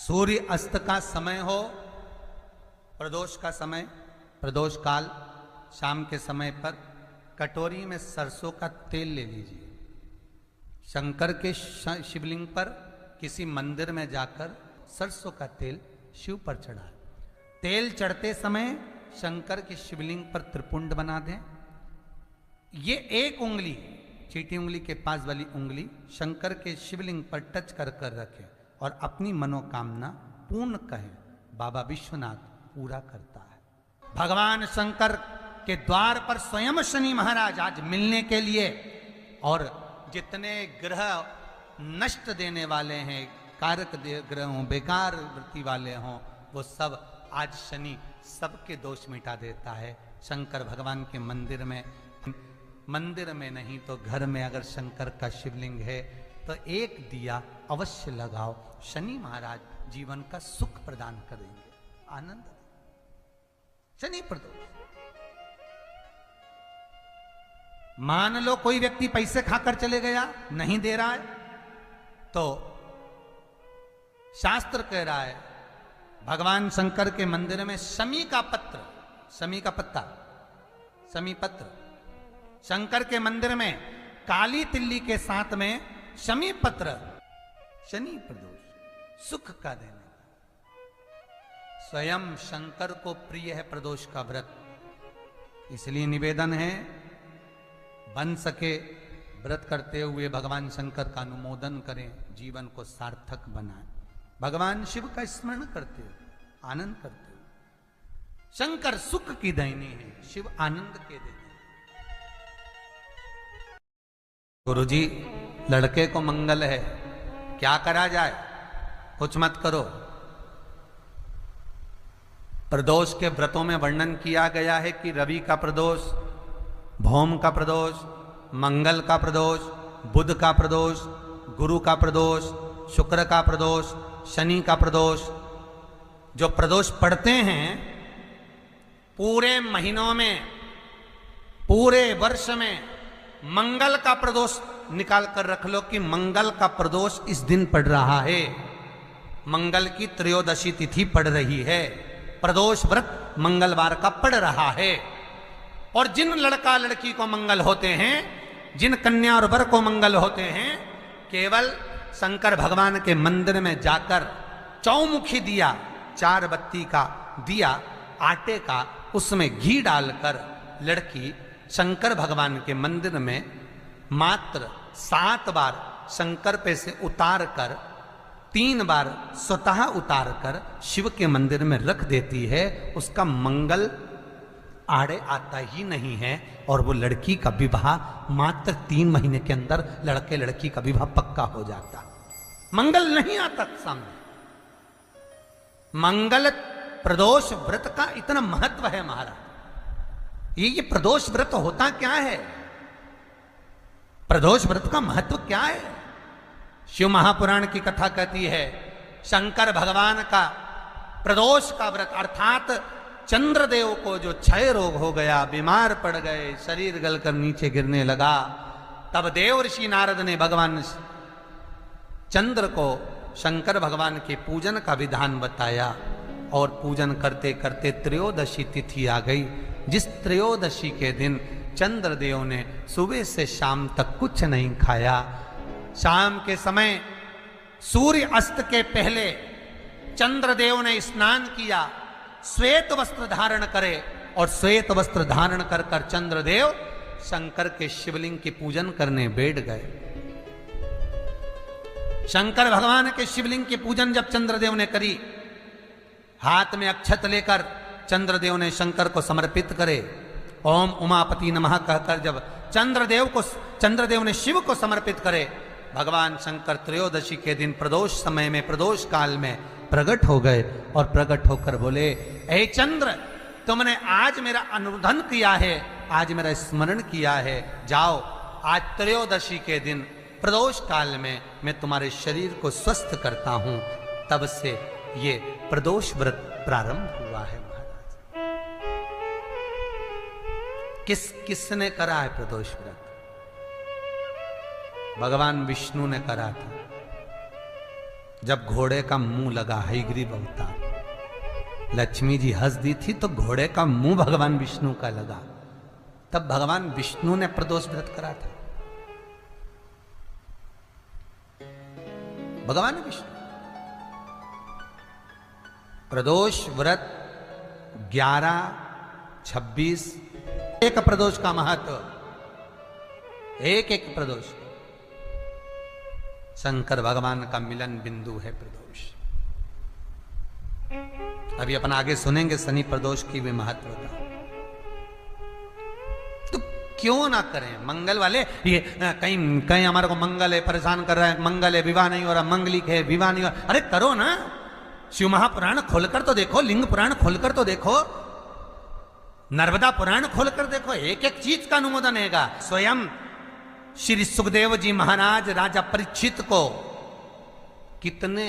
सूर्य अस्त का समय हो, प्रदोष का समय, प्रदोष काल, शाम के समय पर कटोरी में सरसों का तेल ले लीजिए। शंकर के शिवलिंग पर किसी मंदिर में जाकर सरसों का तेल शिव पर चढ़ाएं। तेल चढ़ते समय शंकर के शिवलिंग पर त्रिपुंड बना दें। ये एक उंगली, चीटी उंगली के पास वाली उंगली शंकर के शिवलिंग पर टच कर कर रखें और अपनी मनोकामना पूर्ण कहें। बाबा विश्वनाथ पूरा करता है। भगवान शंकर के द्वार पर स्वयं शनि महाराज आज मिलने के लिए, और जितने ग्रह नष्ट देने वाले हैं, कारक ग्रह हों, बेकार वृत्ति वाले हों, वो सब आज शनि सबके दोष मिटा देता है। शंकर भगवान के मंदिर में नहीं तो घर में अगर शंकर का शिवलिंग है तो एक दिया अवश्य लगाओ। शनि महाराज जीवन का सुख प्रदान करेंगे, आनंद। शनि प्रदोष, मान लो कोई व्यक्ति पैसे खाकर चले गया, नहीं दे रहा है, तो शास्त्र कह रहा है भगवान शंकर के मंदिर में शमी का पत्र, शमी का पत्ता, शमी पत्र, शंकर के मंदिर में काली तिल्ली के साथ में शमी पत्र, शनि प्रदोष सुख का देने का। स्वयं शंकर को प्रिय है प्रदोष का व्रत, इसलिए निवेदन है बन सके व्रत करते हुए भगवान शंकर का अनुमोदन करें, जीवन को सार्थक बनाएं। भगवान शिव का स्मरण करते हो, आनंद करते हो। शंकर सुख की देनी है, शिव आनंद के देने। गुरुजी, लड़के को मंगल है, क्या करा जाए? कुछ मत करो। प्रदोष के व्रतों में वर्णन किया गया है कि रवि का प्रदोष, भौम का प्रदोष, मंगल का प्रदोष, बुध का प्रदोष, गुरु का प्रदोष, शुक्र का प्रदोष, शनि का प्रदोष। जो प्रदोष पड़ते हैं पूरे महीनों में, पूरे वर्ष में, मंगल का प्रदोष निकाल कर रख लो कि मंगल का प्रदोष इस दिन पड़ रहा है, मंगल की त्रयोदशी तिथि पड़ रही है, प्रदोष व्रत मंगलवार का पड़ रहा है। और जिन लड़का लड़की को मंगल होते हैं, जिन कन्या और वर को मंगल होते हैं, केवल शंकर भगवान के मंदिर में जाकर चौमुखी दिया, 4 बत्ती का दिया आटे का, उसमें घी डालकर लड़की शंकर भगवान के मंदिर में मात्र 7 बार शंकर पे से उतार कर, 3 बार स्वतः उतार कर शिव के मंदिर में रख देती है। उसका मंगल आड़े आता ही नहीं है और वो लड़की का विवाह मात्र 3 महीने के अंदर लड़के लड़की का विवाह पक्का हो जाता। मंगल नहीं आता सामने। मंगल प्रदोष व्रत का इतना महत्व है महाराज। ये प्रदोष व्रत होता क्या है? प्रदोष व्रत का महत्व क्या है? शिव महापुराण की कथा कहती है शंकर भगवान का प्रदोष का व्रत, अर्थात चंद्रदेव को जो क्षय रोग हो गया, बीमार पड़ गए, शरीर गलकर नीचे गिरने लगा, तब देव ऋषि नारद ने भगवान चंद्र को शंकर भगवान के पूजन का विधान बताया। और पूजन करते करते त्रयोदशी तिथि आ गई, जिस त्रयोदशी के दिन चंद्रदेव ने सुबह से शाम तक कुछ नहीं खाया। शाम के समय सूर्य अस्त के पहले चंद्रदेव ने स्नान किया, श्वेत वस्त्र धारण करे, और श्वेत वस्त्र धारण कर कर चंद्रदेव शंकर के शिवलिंग की पूजन करने बैठ गए। शंकर भगवान के शिवलिंग की पूजन जब चंद्रदेव ने करी, हाथ में अक्षत लेकर चंद्रदेव ने शंकर को समर्पित करे, ओम उमापति नमः कहकर जब चंद्रदेव ने शिव को समर्पित करे, भगवान शंकर त्रयोदशी के दिन प्रदोष समय में, प्रदोष काल में प्रकट हो गए और प्रकट होकर बोले, ऐ चंद्र, तुमने आज मेरा अनुरोधन किया है, आज मेरा स्मरण किया है, जाओ आज त्रयोदशी के दिन प्रदोष काल में मैं तुम्हारे शरीर को स्वस्थ करता हूं। तब से ये प्रदोष व्रत प्रारंभ हुआ है महाराज। किसने करा है प्रदोष व्रत? भगवान विष्णु ने करा था। जब घोड़े का मुंह लगा हयग्रीव अवतार, लक्ष्मी जी हंस दी थी तो घोड़े का मुंह भगवान विष्णु का लगा, तब भगवान विष्णु ने प्रदोष व्रत करा था। भगवान विष्णु प्रदोष व्रत 11, 26 एक प्रदोष का महत्व, एक एक प्रदोष शंकर भगवान का मिलन बिंदु है प्रदोष। अभी अपन आगे सुनेंगे शनि प्रदोष की भी महत्वता। तो क्यों ना करें मंगल वाले, ये कहीं कहीं हमारे को मंगल है परेशान कर रहा है, मंगल है विवाह नहीं हो रहा, मंगलिक है विवाह नहीं हो रहा, अरे करो ना, शिव महापुराण खोलकर तो देखो, लिंग पुराण खोलकर तो देखो, नर्मदा पुराण खोलकर देखो, एक एक चीज का अनुमोदन हैगा। स्वयं श्री सुखदेव जी महाराज राजा परीक्षित को, कितने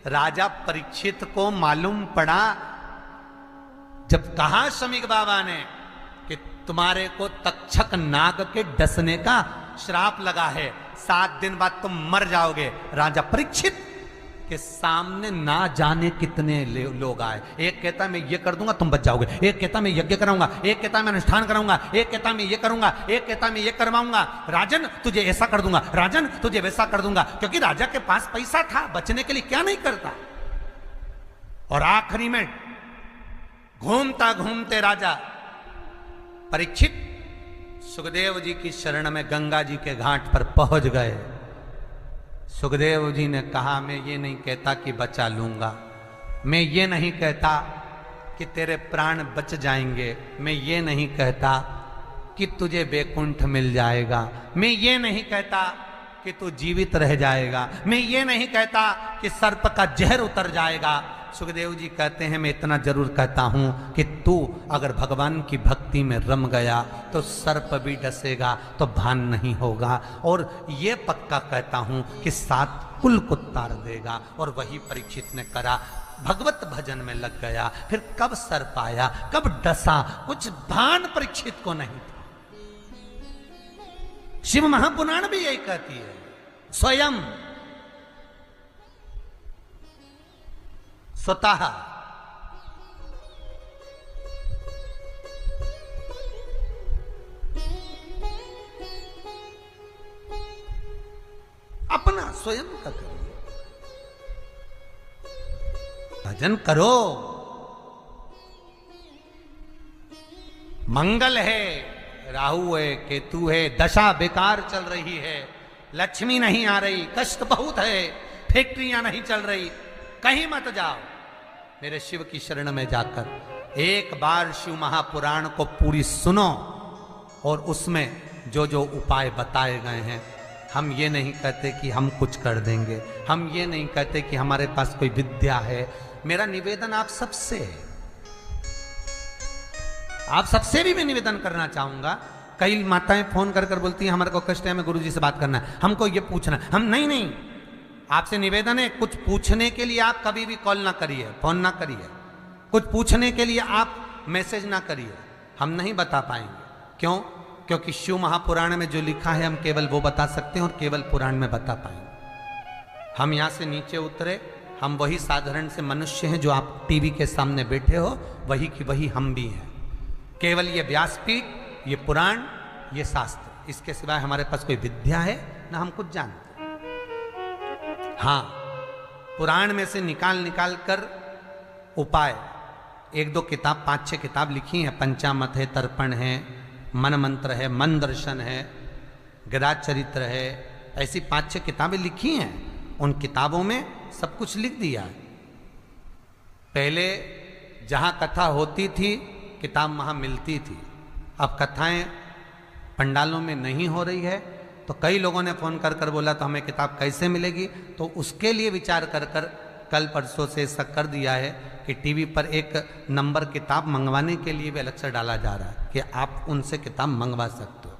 राजा परीक्षित को मालूम पड़ा जब कहा शमीक बाबा ने कि तुम्हारे को तक्षक नाग के डसने का श्राप लगा है, 7 दिन बाद तुम मर जाओगे। राजा परीक्षित के सामने ना जाने कितने लोग आए, एक कहता मैं ये कर दूंगा तुम बच जाओगे, एक कहता मैं यज्ञ कराऊंगा, एक कहता मैं अनुष्ठान कराऊंगा, एक कहता मैं ये करूंगा, एक कहता मैं ये करवाऊंगा, राजन तुझे ऐसा कर दूंगा, राजन तुझे वैसा कर दूंगा, क्योंकि राजा के पास पैसा था, बचने के लिए क्या नहीं करता। और आखिरी में घूमता घूमते राजा परीक्षित सुखदेव जी की शरण में गंगा जी के घाट पर पहुंच गए। सुखदेव जी ने कहा मैं ये नहीं कहता कि बचा लूंगा, मैं ये नहीं कहता कि तेरे प्राण बच जाएंगे, मैं ये नहीं कहता कि तुझे बैकुंठ मिल जाएगा, मैं ये नहीं कहता कि तू जीवित रह जाएगा, मैं ये नहीं कहता कि सर्प का जहर उतर जाएगा। सुखदेव जी कहते हैं मैं इतना जरूर कहता हूं कि तू अगर भगवान की भक्ति में रम गया तो सर्प भी डसेगा तो भान नहीं होगा, और ये पक्का कहता हूं कि 7 कुल को तार देगा। और वही परीक्षित ने करा, भगवत भजन में लग गया। फिर कब सर्प आया, कब डसा, कुछ भान परीक्षित को नहीं था। शिव महापुराण भी यही कहती है, स्वयं स्वतः अपना स्वयं का करिए, भजन करो। मंगल है, राहु है, केतु है, दशा बेकार चल रही है, लक्ष्मी नहीं आ रही, कष्ट बहुत है, फैक्ट्रियां नहीं चल रही, कहीं मत जाओ, मेरे शिव की शरण में जाकर एक बार शिव महापुराण को पूरी सुनो, और उसमें जो जो उपाय बताए गए हैं, हम ये नहीं कहते कि हम कुछ कर देंगे, हम ये नहीं कहते कि हमारे पास कोई विद्या है। मेरा निवेदन आप सबसे है, आप सबसे भी मैं निवेदन करना चाहूंगा। कई माताएं फोन कर कर बोलती हैं हमारे को कष्ट है, हमें गुरुजी से बात करना है, हमको ये पूछना है, हम नहीं, आपसे निवेदन है कुछ पूछने के लिए आप कभी भी कॉल ना करिए, फोन ना करिए, कुछ पूछने के लिए आप मैसेज ना करिए, हम नहीं बता पाएंगे। क्यों? क्योंकि शिव महापुराण में जो लिखा है हम केवल वो बता सकते हैं और केवल पुराण में बता पाएंगे। हम यहाँ से नीचे उतरे, हम वही साधारण से मनुष्य हैं जो आप टीवी के सामने बैठे हो, वही की वही हम भी हैं। केवल ये व्यासपीठ, ये पुराण, ये शास्त्र, इसके सिवाय हमारे पास कोई विद्या है ना हम कुछ जानते। हाँ, पुराण में से निकाल कर उपाय 1-2 किताब, 5-6 किताब लिखी हैं, पंचामत है, तर्पण है, मन मंत्र है, मन दर्शन है, गदा चरित्र है, ऐसी 5-6 किताबें लिखी हैं। उन किताबों में सब कुछ लिख दिया है। पहले जहाँ कथा होती थी किताब वहाँ मिलती थी, अब कथाएं पंडालों में नहीं हो रही है, तो कई लोगों ने फ़ोन कर बोला तो हमें किताब कैसे मिलेगी, तो उसके लिए विचार कर कल परसों से ऐसा कर दिया है कि टीवी पर एक नंबर किताब मंगवाने के लिए भी अलग से डाला जा रहा है कि आप उनसे किताब मंगवा सकते हो।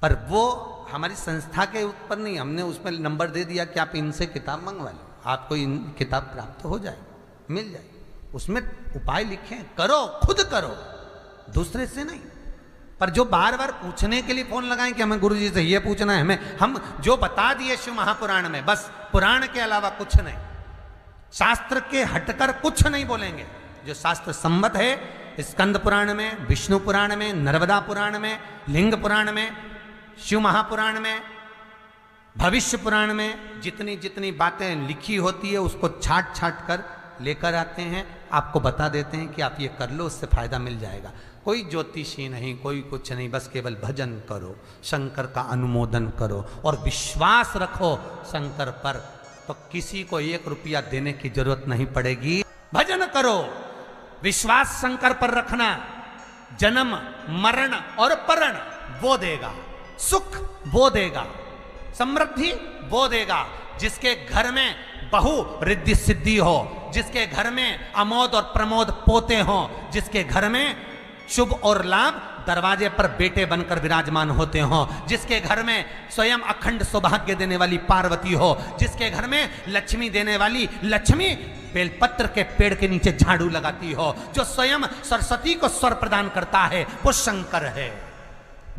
पर वो हमारी संस्था के ऊपर नहीं, हमने उसमें नंबर दे दिया कि आप इनसे किताब मंगवा लो, आपको इन किताब प्राप्त हो जाएगी, मिल जाएगी। उसमें उपाय लिखे, करो, खुद करो, दूसरे से नहीं। पर जो बार बार पूछने के लिए फोन लगाएं कि हमें गुरुजी से ये पूछना है, हमें हम जो बता दिए शिव महापुराण में, बस पुराण के अलावा कुछ नहीं, शास्त्र के हटकर कुछ नहीं बोलेंगे। जो शास्त्र सम्मत है, स्कंद पुराण में, विष्णु पुराण में, नर्मदा पुराण में, लिंग पुराण में, शिव महापुराण में, भविष्य पुराण में जितनी जितनी बातें लिखी होती है उसको छाट छाट कर लेकर आते हैं, आपको बता देते हैं कि आप ये कर लो, उससे फायदा मिल जाएगा। कोई ज्योतिषी नहीं, कोई कुछ नहीं, बस केवल भजन करो, शंकर का अनुमोदन करो और विश्वास रखो शंकर पर, तो किसी को 1 रुपया देने की जरूरत नहीं पड़ेगी। भजन करो, विश्वास शंकर पर रखना, जन्म मरण और परण वो देगा, सुख वो देगा, समृद्धि वो देगा। जिसके घर में बहु रिद्धि सिद्धि हो, जिसके घर में अमोद और प्रमोद पोते हो, जिसके घर में शुभ और लाभ दरवाजे पर बेटे बनकर विराजमान होते हो, जिसके घर में स्वयं अखंड सौभाग्य देने वाली पार्वती हो, जिसके घर में लक्ष्मी देने वाली लक्ष्मी बेलपत्र के पेड़ के नीचे झाड़ू लगाती हो, जो स्वयं सरस्वती को स्वर प्रदान करता है, वो शंकर है।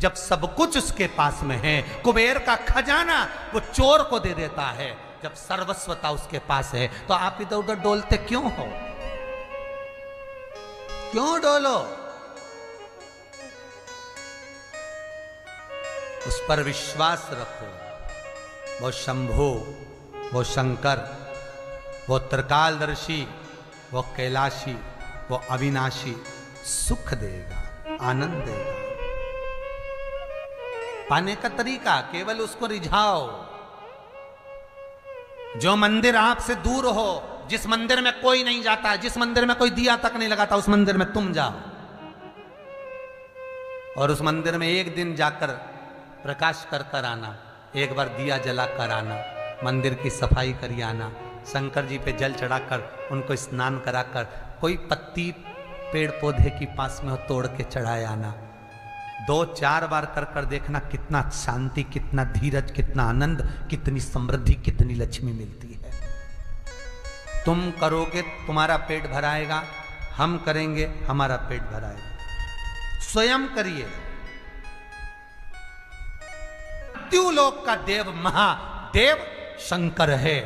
जब सब कुछ उसके पास में है, कुबेर का खजाना वो चोर को दे देता है, जब सर्वस्वता उसके पास है, तो आप इधर उधर डोलते क्यों हो? क्यों डोलो? उस पर विश्वास रखो। वो शंभु, वो शंकर, वो त्रिकालदर्शी, वो कैलाशी, वो अविनाशी सुख देगा, आनंद देगा। पाने का तरीका केवल उसको रिझाओ। जो मंदिर आपसे दूर हो, जिस मंदिर में कोई नहीं जाता, जिस मंदिर में कोई दिया तक नहीं लगाता, उस मंदिर में तुम जाओ और उस मंदिर में एक दिन जाकर प्रकाश कर कर आना, एक बार दिया जला कर आना, मंदिर की सफाई करी आना, शंकर जी पे जल चढ़ाकर उनको स्नान कराकर, कोई पत्ती पेड़ पौधे की पास में हो तोड़ के चढ़ाए आना। 2-4 बार कर कर देखना कितना शांति, कितना धीरज, कितना आनंद, कितनी समृद्धि, कितनी लक्ष्मी मिलती है। तुम करोगे तुम्हारा पेट भराएगा, हम करेंगे हमारा पेट भराएगा। स्वयं करिए। मृत्युलोक का देव महादेव शंकर है।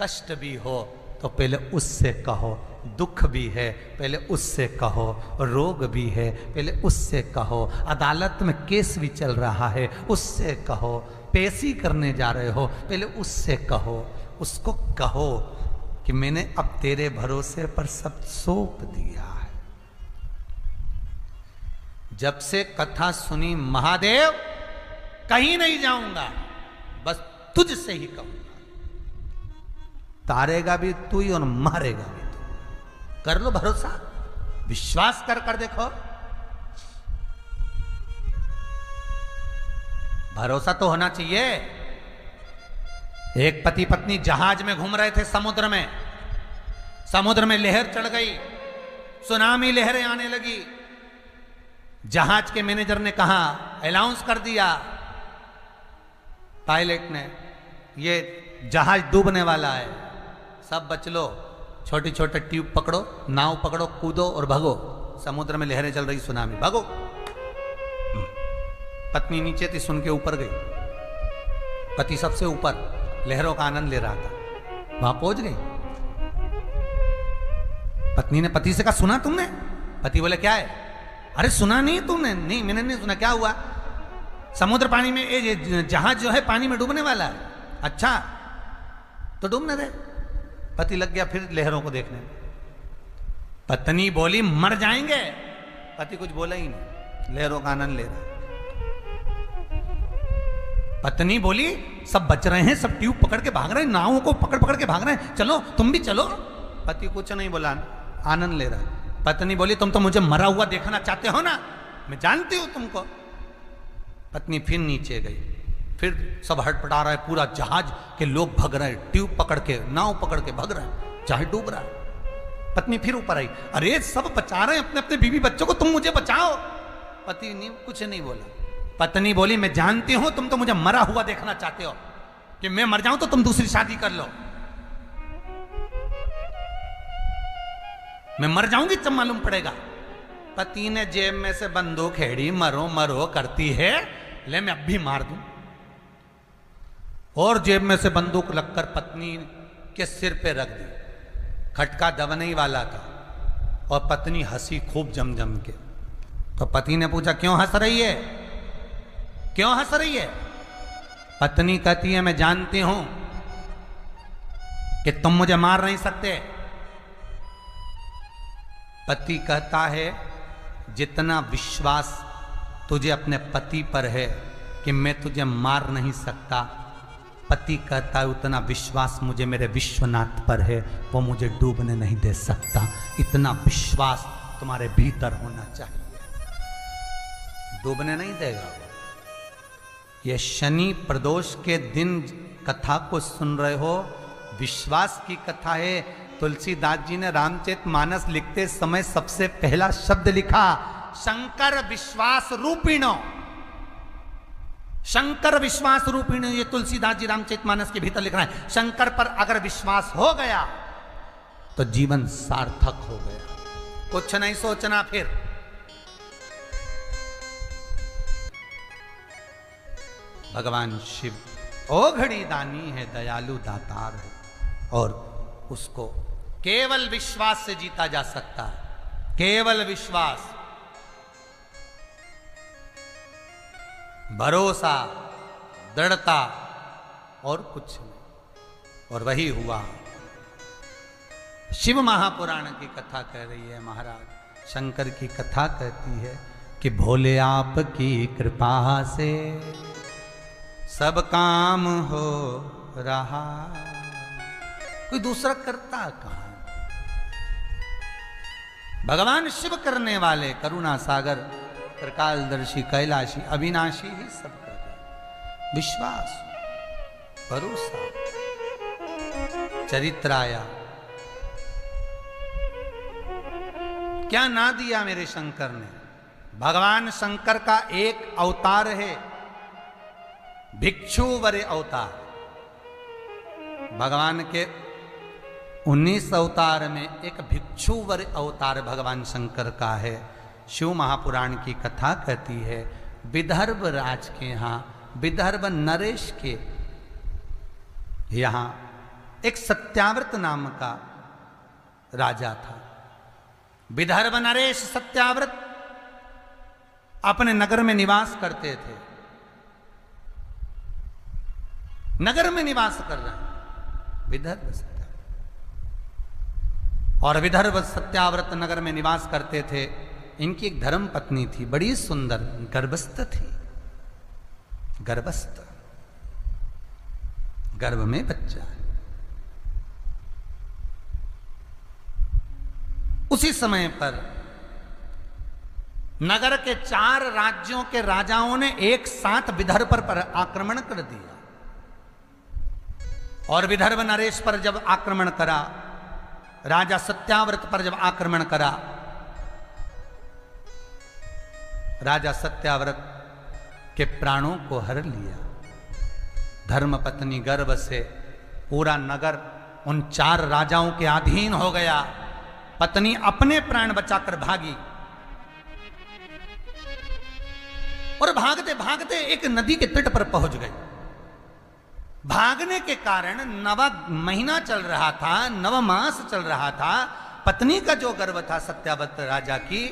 कष्ट भी हो तो पहले उससे कहो, दुख भी है पहले उससे कहो, रोग भी है पहले उससे कहो, अदालत में केस भी चल रहा है उससे कहो, पेशी करने जा रहे हो पहले उससे कहो। उसको कहो कि मैंने अब तेरे भरोसे पर सब सौंप दिया है। जब से कथा सुनी महादेव कहीं नहीं जाऊंगा, बस तुझसे ही कहूंगा। तारेगा भी तू ही और मारेगा भी तू। कर लो भरोसा, विश्वास कर कर देखो। भरोसा तो होना चाहिए। एक पति पत्नी जहाज में घूम रहे थे समुद्र में। समुद्र में लहर चढ़ गई, सुनामी लहरें आने लगी। जहाज के मैनेजर ने कहा, अनाउंस कर दिया पायलट ने, ये जहाज डूबने वाला है, सब बच लो, छोटी छोटे ट्यूब पकड़ो, नाव पकड़ो, कूदो और भागो। समुद्र में लहरें चल रही, सुनामी, भागो। पत्नी नीचे थी, सुन के ऊपर गई। पति सबसे ऊपर लहरों का आनंद ले रहा था, वहां पहुंच गई। पत्नी ने पति से कहा, सुना तुमने? पति बोले, क्या है? अरे सुना नहीं तुमने? नहीं मैंने नहीं सुना। क्या हुआ? समुद्र पानी में, ये जहाज जो है पानी में डूबने वाला है। अच्छा तो डूबने दे। पति लग गया फिर लहरों को देखने। पत्नी बोली, मर जाएंगे। पति कुछ बोला ही नहीं, लहरों का आनंद ले रहा। पत्नी बोली, सब बच रहे हैं, सब ट्यूब पकड़ के भाग रहे हैं, नावों को पकड़ पकड़ के भाग रहे हैं, चलो तुम भी चलो। पति कुछ नहीं बोला, आनंद ले रहा है। पत्नी बोली, तुम तो मुझे मरा हुआ देखना चाहते हो ना, मैं जानती हूं तुमको। पत्नी फिर नीचे गई, फिर सब हटपटा रहा है, पूरा जहाज के लोग भग रहे हैं, ट्यूब पकड़ के, नाव पकड़ के भग रहे हैं, जहाज डूब रहा है। पत्नी फिर ऊपर आई, अरे सब बचा रहे हैं अपने अपने बीवी बच्चों को, तुम मुझे बचाओ। पति नहीं, कुछ नहीं बोला। पत्नी बोली, मैं जानती हूं तुम तो मुझे मरा हुआ देखना चाहते हो, कि मैं मर जाऊं तो तुम दूसरी शादी कर लो। मैं मर जाऊंगी तब मालूम पड़ेगा। पति ने जेब में से बंदूक हेड़ी, मरो मरो करती है, ले मैं अब भी मार दूं। और जेब में से बंदूक लगकर पत्नी के सिर पे रख दी। खटका दबने ही वाला था और पत्नी हंसी खूब जम जम के। तो पति ने पूछा, क्यों हंस रही है, क्यों हंस रही है? पत्नी कहती है, मैं जानती हूं कि तुम मुझे मार नहीं सकते। पति कहता है, जितना विश्वास तुझे अपने पति पर है कि मैं तुझे मार नहीं सकता, पति कहता है उतना विश्वास मुझे मेरे विश्वनाथ पर है, वो मुझे डूबने नहीं दे सकता। इतना विश्वास तुम्हारे भीतर होना चाहिए, डूबने नहीं देगा वो। ये शनि प्रदोष के दिन कथा को सुन रहे हो, विश्वास की कथा है। तुलसीदास जी ने रामचरितमानस लिखते समय सबसे पहला शब्द लिखा, शंकर विश्वास रूपिणो। शंकर विश्वास रूपिणो, ये तुलसीदास जी रामचरितमानस के भीतर लिख रहे हैं। शंकर पर अगर विश्वास हो गया तो जीवन सार्थक हो गया, कुछ नहीं सोचना फिर। भगवान शिव ओघड़ी दानी है, दयालु दातार है, और उसको केवल विश्वास से जीता जा सकता है, केवल विश्वास, भरोसा, दृढ़ता, और कुछ नहीं। और वही हुआ। शिव महापुराण की कथा कह रही है महाराज, शंकर की कथा कहती है कि भोले आपकी कृपा से सब काम हो रहा, कोई दूसरा करता कहां? भगवान शिव करने वाले, करुणा सागर, त्रिकालदर्शी, कैलाशी, अविनाशी ही सब कर रहे। विश्वास, भरोसा, चरित्राया, क्या ना दिया मेरे शंकर ने। भगवान शंकर का एक अवतार है, भिक्षुवर अवतार। भगवान के 19 अवतार में एक भिक्षुवर अवतार भगवान शंकर का है। शिव महापुराण की कथा कहती है, विदर्भ राज के यहाँ, विदर्भ नरेश के यहाँ एक सत्याव्रत नाम का राजा था। विदर्भ नरेश सत्याव्रत अपने नगर में निवास करते थे, नगर में निवास कर रहे हैं विदर्भ सत्याव्रत। और विदर्भ सत्याव्रत नगर में निवास करते थे। इनकी एक धर्म पत्नी थी, बड़ी सुंदर, गर्भस्थ थी, गर्भस्थ, गर्भ में बच्चा है। उसी समय पर नगर के 4 राज्यों के राजाओं ने एक साथ विदर्भ पर आक्रमण कर दिया। और विदर्भ नरेश पर जब आक्रमण करा, राजा सत्याव्रत पर जब आक्रमण करा, राजा सत्याव्रत के प्राणों को हर लिया। धर्मपत्नी गर्भ से पूरा नगर उन 4 राजाओं के अधीन हो गया। पत्नी अपने प्राण बचाकर भागी और भागते भागते एक नदी के तट पर पहुंच गई। भागने के कारण 9वां महीना चल रहा था, 9वां मास चल रहा था। पत्नी का जो गर्भ था सत्याव्रत राजा की,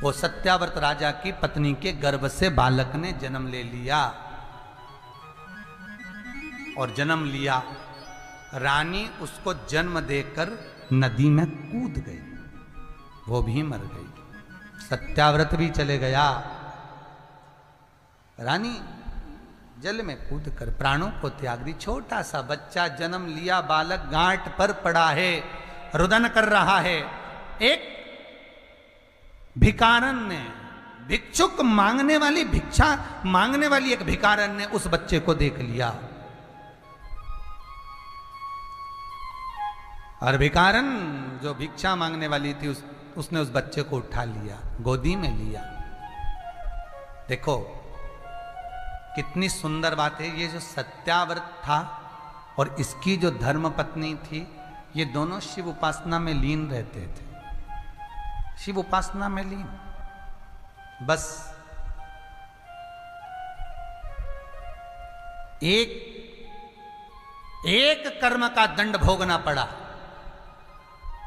वो सत्याव्रत राजा की पत्नी के गर्भ से बालक ने जन्म ले लिया। और जन्म लिया, रानी उसको जन्म देकर नदी में कूद गई, वो भी मर गई, सत्याव्रत भी चले गया। रानी जल में कूद कर प्राणों को त्याग दी। छोटा सा बच्चा जन्म लिया, बालक गांठ पर पड़ा है, रुदन कर रहा है। एक भिकारन ने, भिक्षुक मांगने वाली, भिक्षा मांगने वाली एक भिकारन ने उस बच्चे को देख लिया। और भिकारन जो भिक्षा मांगने वाली थी, उसने उस बच्चे को उठा लिया, गोदी में लिया। देखो कितनी सुंदर बात है। ये जो सत्याव्रत था और इसकी जो धर्म पत्नी थी, ये दोनों शिव उपासना में लीन रहते थे। शिव उपासना में लीन। बस एक कर्म का दंड भोगना पड़ा।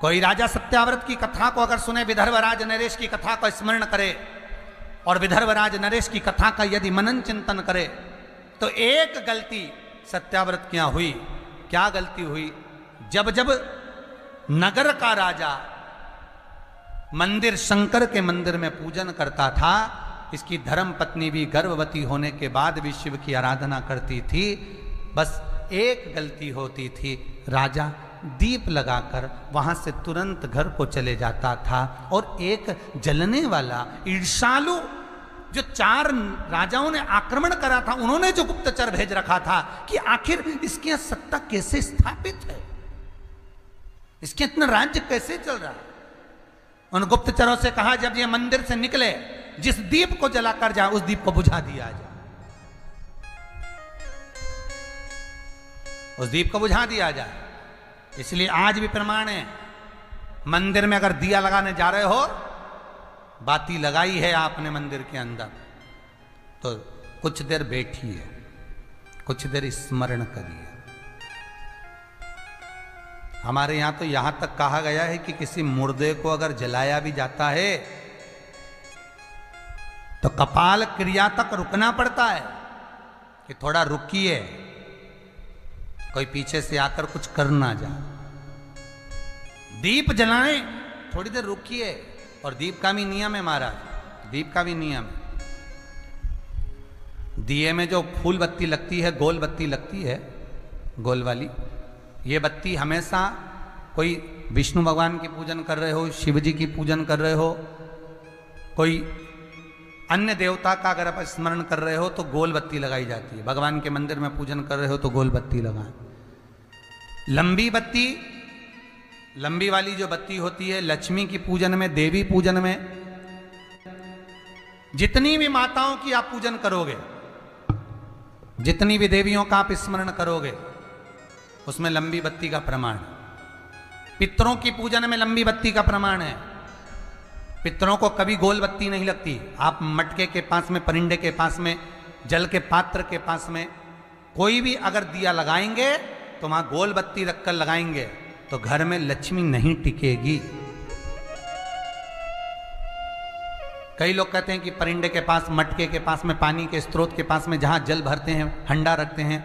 कोई राजा सत्याव्रत की कथा को अगर सुने, विदर्भराज नरेश की कथा को स्मरण करे और विदर्भराज नरेश की कथा का यदि मनन चिंतन करे, तो एक गलती सत्याव्रत क्या हुई? क्या गलती हुई? जब जब नगर का राजा मंदिर, शंकर के मंदिर में पूजन करता था, इसकी धर्म पत्नी भी गर्भवती होने के बाद भी शिव की आराधना करती थी। बस एक गलती होती थी, राजा दीप लगाकर वहां से तुरंत घर को चले जाता था। और एक जलने वाला ईर्ष्यालु जो 4 राजाओं ने आक्रमण करा था, उन्होंने जो गुप्तचर भेज रखा था कि आखिर इसके यहां सत्ता कैसे स्थापित है, इसके इतना राज्य कैसे चल रहा है। उन गुप्तचरों से कहा, जब ये मंदिर से निकले, जिस दीप को जलाकर जाए उस दीप को बुझा दिया जाए, उस दीप को बुझा दिया जाए। इसलिए आज भी प्रमाण है, मंदिर में अगर दिया लगाने जा रहे हो, बाती लगाई है आपने मंदिर के अंदर, तो कुछ देर बैठिए, कुछ देर स्मरण करिए। हमारे यहां तो यहां तक कहा गया है कि किसी मुर्दे को अगर जलाया भी जाता है तो कपाल क्रिया तक रुकना पड़ता है कि थोड़ा रुकिए, कोई पीछे से आकर कुछ कर ना जाए। दीप जलाएं, थोड़ी देर रुकिए। और दीप का भी नियम है महाराज, दीप का भी नियम है। दिए में जो फूल बत्ती लगती है, गोल बत्ती लगती है, गोल वाली, ये बत्ती हमेशा, कोई विष्णु भगवान की पूजन कर रहे हो, शिव जी की पूजन कर रहे हो, कोई अन्य देवता का अगर आप स्मरण कर रहे हो तो गोल बत्ती लगाई जाती है। भगवान के मंदिर में पूजन कर रहे हो तो गोल बत्ती लगाएं। लंबी बत्ती, लंबी वाली जो बत्ती होती है, लक्ष्मी की पूजन में, देवी पूजन में, जितनी भी माताओं की आप पूजन करोगे, जितनी भी देवियों का आप स्मरण करोगे, उसमें लंबी बत्ती का प्रमाण। पितरों की पूजन में लंबी बत्ती का प्रमाण है। पितरों को कभी गोल बत्ती नहीं लगती। आप मटके के पास में, परिंदे के पास में, जल के पात्र के पास में कोई भी अगर दिया लगाएंगे तो वहां गोल बत्ती रखकर लगाएंगे तो घर में लक्ष्मी नहीं टिकेगी। कई लोग कहते हैं कि परिंदे के पास, मटके के पास में, पानी के स्रोत के पास में जहां जल भरते हैं, हंडा रखते हैं,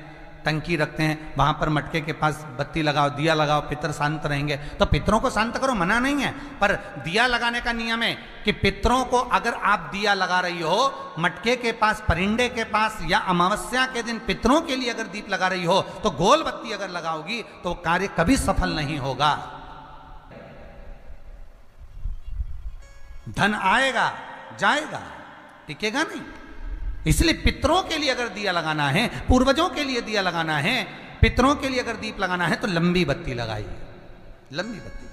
टंकी रखते हैं, वहां पर मटके के पास बत्ती लगाओ, दिया लगाओ, पितर शांत रहेंगे। तो पितरों को शांत करो, मना नहीं है, पर दिया लगाने का नियम है कि पितरों को अगर आप दिया लगा रही हो मटके के पास, परिंदे के पास, या अमावस्या के दिन पितरों के लिए अगर दीप लगा रही हो तो गोल बत्ती अगर लगाओगी तो कार्य कभी सफल नहीं होगा। धन आएगा जाएगा, टिकेगा नहीं। इसलिए पितरों के लिए अगर दिया लगाना है, पूर्वजों के लिए दिया लगाना है, पितरों के लिए अगर दीप लगाना है तो लंबी बत्ती लगाइए, लंबी बत्ती।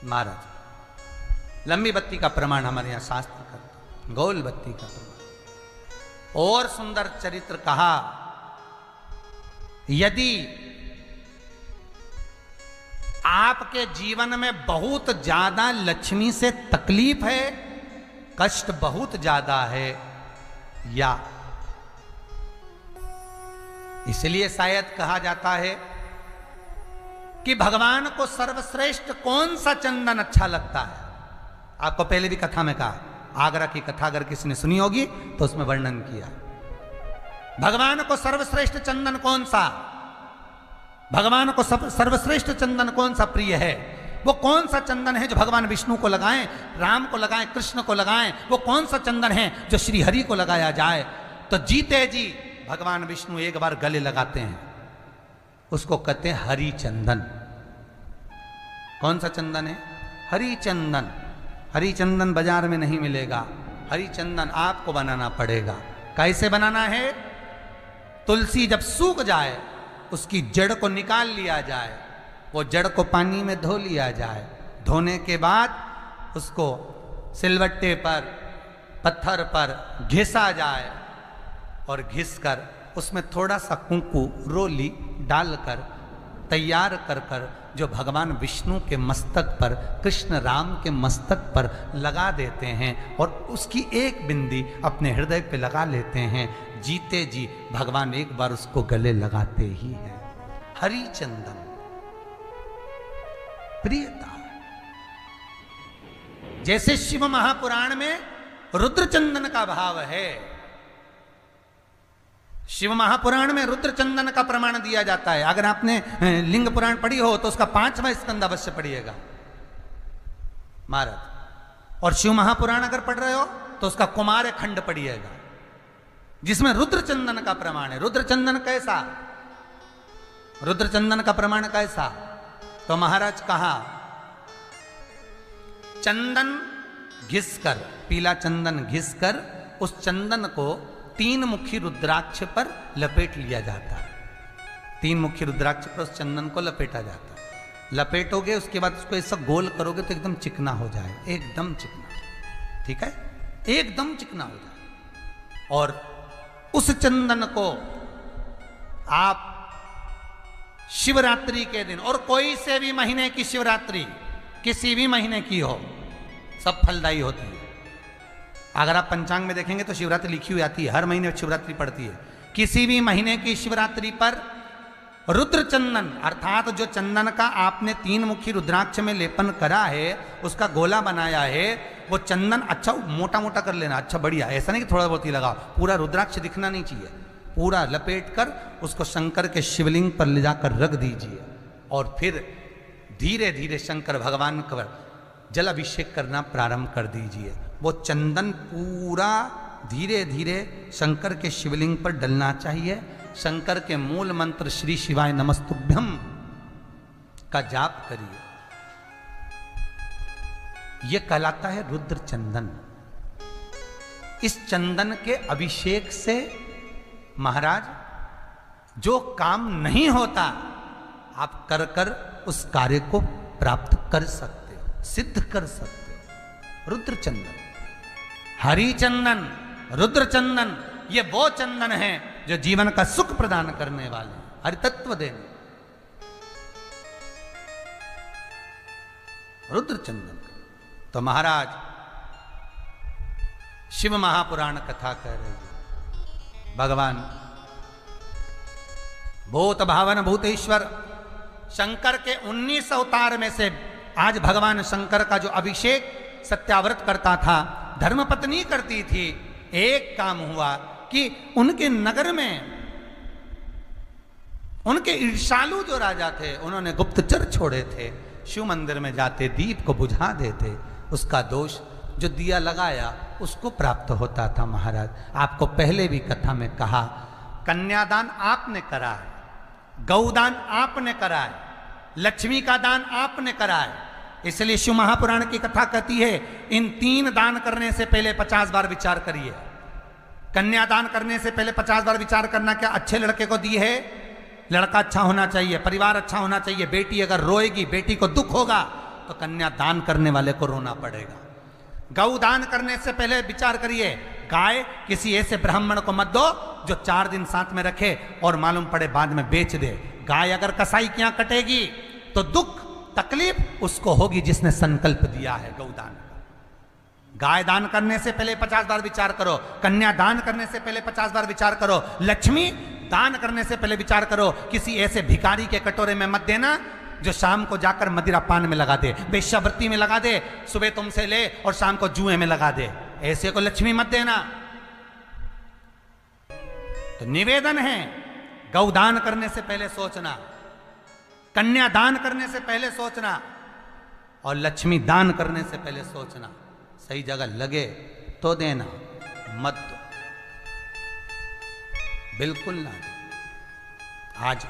महाराज, लंबी बत्ती का प्रमाण हमारे यहां शास्त्र करता है, गोल बत्ती का प्रमाण। और सुंदर चरित्र कहा, यदि आपके जीवन में बहुत ज्यादा लक्ष्मी से तकलीफ है, कष्ट बहुत ज्यादा है, या इसलिए शायद कहा जाता है कि भगवान को सर्वश्रेष्ठ कौन सा चंदन अच्छा लगता है। आपको पहले भी कथा में कहा, आगरा की कथा अगर किसी ने सुनी होगी तो उसमें वर्णन किया, भगवान को सर्वश्रेष्ठ चंदन कौन सा, भगवान को सर्वश्रेष्ठ चंदन कौन सा प्रिय है। वो कौन सा चंदन है जो भगवान विष्णु को लगाएं, राम को लगाएं, कृष्ण को लगाएं। वो कौन सा चंदन है जो श्री हरि को लगाया जाए। तो जीते जी भगवान विष्णु एक बार गले लगाते हैं, उसको कहते हैं हरि चंदन। कौन सा चंदन है? हरि चंदन। हरि चंदन बाजार में नहीं मिलेगा, हरि चंदन आपको बनाना पड़ेगा। कैसे बनाना है? तुलसी जब सूख जाए उसकी जड़ को निकाल लिया जाए, वो जड़ को पानी में धो लिया जाए, धोने के बाद उसको सिलवट्टे पर, पत्थर पर घिसा जाए और घिसकर उसमें थोड़ा सा कुंकू, रोली डालकर तैयार कर कर जो भगवान विष्णु के मस्तक पर, कृष्ण राम के मस्तक पर लगा देते हैं और उसकी एक बिंदी अपने हृदय पे लगा लेते हैं, जीते जी भगवान एक बार उसको गले लगाते ही हैं। हरि चंदन प्रियता। जैसे शिव महापुराण में रुद्र चंदन का भाव है, शिव महापुराण में रुद्र चंदन का प्रमाण दिया जाता है। अगर आपने लिंग पुराण पढ़ी हो तो उसका 5वां स्कंद अवश्य पढ़िएगा महाराज, और शिव महापुराण अगर पढ़ रहे हो तो उसका कुमार खंड पढ़िएगा, जिसमें रुद्र चंदन का प्रमाण है। रुद्र चंदन कैसा, रुद्र चंदन का प्रमाण कैसा? तो महाराज कहा, चंदन घिसकर, पीला चंदन घिसकर उस चंदन को 3 मुखी रुद्राक्ष पर लपेट लिया जाता है। 3 मुखी रुद्राक्ष पर उस चंदन को लपेटा जाता है। लपेटोगे उसके बाद उसको ऐसा गोल करोगे तो एकदम चिकना हो जाए, एकदम चिकना, ठीक है, एकदम चिकना हो जाए। और उस चंदन को आप शिवरात्रि के दिन, और कोई से भी महीने की शिवरात्रि, किसी भी महीने की हो, सब फलदायी होती है। अगर आप पंचांग में देखेंगे तो शिवरात्रि लिखी हुई आती है, हर महीने शिवरात्रि पड़ती है। किसी भी महीने की शिवरात्रि पर रुद्र चंदन, अर्थात जो चंदन का आपने 3 मुखी रुद्राक्ष में लेपन करा है, उसका गोला बनाया है, वो चंदन अच्छा मोटा मोटा कर लेना, अच्छा बढ़िया, ऐसा नहीं कि थोड़ा बहुत ही लगाओ, पूरा रुद्राक्ष दिखना नहीं चाहिए, पूरा लपेट कर उसको शंकर के शिवलिंग पर ले जाकर रख दीजिए और फिर धीरे धीरे शंकर भगवान का जल अभिषेक करना प्रारंभ कर दीजिए। वो चंदन पूरा धीरे धीरे शंकर के शिवलिंग पर डलना चाहिए। शंकर के मूल मंत्र श्री शिवाय नमस्तुभ्यम का जाप करिए, यह कहलाता है रुद्र चंदन। इस चंदन के अभिषेक से महाराज जो काम नहीं होता, आप कर कर उस कार्य को प्राप्त कर सकते हो, सिद्ध कर सकते हो। रुद्र चंदन, हरि चंदन, रुद्र चंदन, ये वो चंदन है जो जीवन का सुख प्रदान करने वाले, हरि तत्व देने। रुद्र चंदन। तो महाराज शिव महापुराण कथा कह रहे हैं, भगवान भूत भावन भूतेश्वर शंकर के 19 अवतार में से आज भगवान शंकर का जो अभिषेक सत्याव्रत करता था, धर्मपत्नी करती थी। एक काम हुआ कि उनके नगर में उनके ईर्षालु जो राजा थे, उन्होंने गुप्तचर छोड़े थे, शिव मंदिर में जाते दीप को बुझा देते। उसका दोष जो दिया लगाया उसको प्राप्त होता था। महाराज आपको पहले भी कथा में कहा, कन्यादान आपने करा है, गौदान आपने करा है, लक्ष्मी का दान आपने करा है। इसलिए शिव महापुराण की कथा कहती है, इन 3 दान करने से पहले 50 बार विचार करिए। कन्यादान करने से पहले 50 बार विचार करना, क्या अच्छे लड़के को दी है, लड़का अच्छा होना चाहिए, परिवार अच्छा होना चाहिए। बेटी अगर रोएगी, बेटी को दुख होगा, तो कन्या दान करने वाले को रोना पड़ेगा। गौ दान करने से पहले विचार करिए, गाय किसी ऐसे ब्राह्मण को मत दो जो 4 दिन साथ में रखे और मालूम पड़े बाद में बेच दे। गाय अगर कसाई क्या कटेगी तो दुख तकलीफ उसको होगी जिसने संकल्प दिया है गौदान। गाय दान करने से पहले 50 बार विचार करो, कन्या दान करने से पहले 50 बार विचार करो, लक्ष्मी दान करने से पहले विचार करो। किसी ऐसे भिखारी के कटोरे में मत देना जो शाम को जाकर मदिरा पान में लगा दे, वेश्यावृत्ति में लगा दे, सुबह तुमसे ले और शाम को जुए में लगा दे। ऐसे को लक्ष्मी मत देना। तो निवेदन है, गौदान करने से पहले सोचना, कन्या दान करने से पहले सोचना और लक्ष्मी दान करने से पहले सोचना। सही जगह लगे तो देना, मत दो, बिल्कुल ना। आज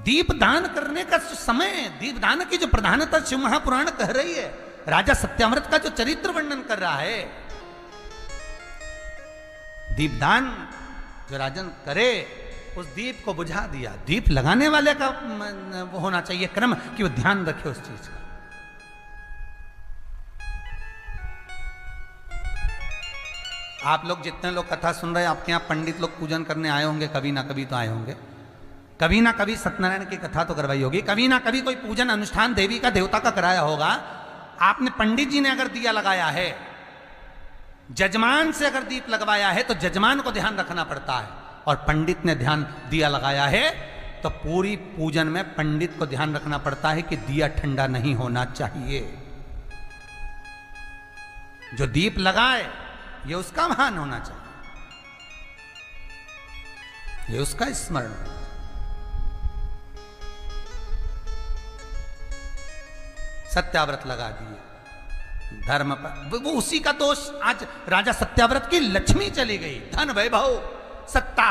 दीप दान करने का समय, दीप दान की जो प्रधानता शिव महापुराण कह रही है, राजा सत्याव्रत का जो चरित्र वर्णन कर रहा है, दीपदान जो राजन करे उस दीप को बुझा दिया। दीप लगाने वाले का वो होना चाहिए क्रम कि वो ध्यान रखे उस चीज का। आप लोग जितने लोग कथा सुन रहे हैं, आपके यहां पंडित लोग पूजन करने आए होंगे, कभी ना कभी तो आए होंगे। कभी ना कभी सत्यनारायण की कथा तो करवाई होगी, कभी ना कभी कोई पूजन अनुष्ठान देवी का देवता का कराया होगा। आपने पंडित जी ने अगर दिया लगाया है, जजमान से अगर दीप लगवाया है तो जजमान को ध्यान रखना पड़ता है, और पंडित ने ध्यान दिया लगाया है तो पूरी पूजन में पंडित को ध्यान रखना पड़ता है कि दिया ठंडा नहीं होना चाहिए। जो दीप लगाए ये उसका महान होना चाहिए, ये उसका स्मरण। सत्याव्रत लगा दिए धर्म पर, वो उसी का दोष। आज राजा सत्याव्रत की लक्ष्मी चली गई, धन वैभव सत्ता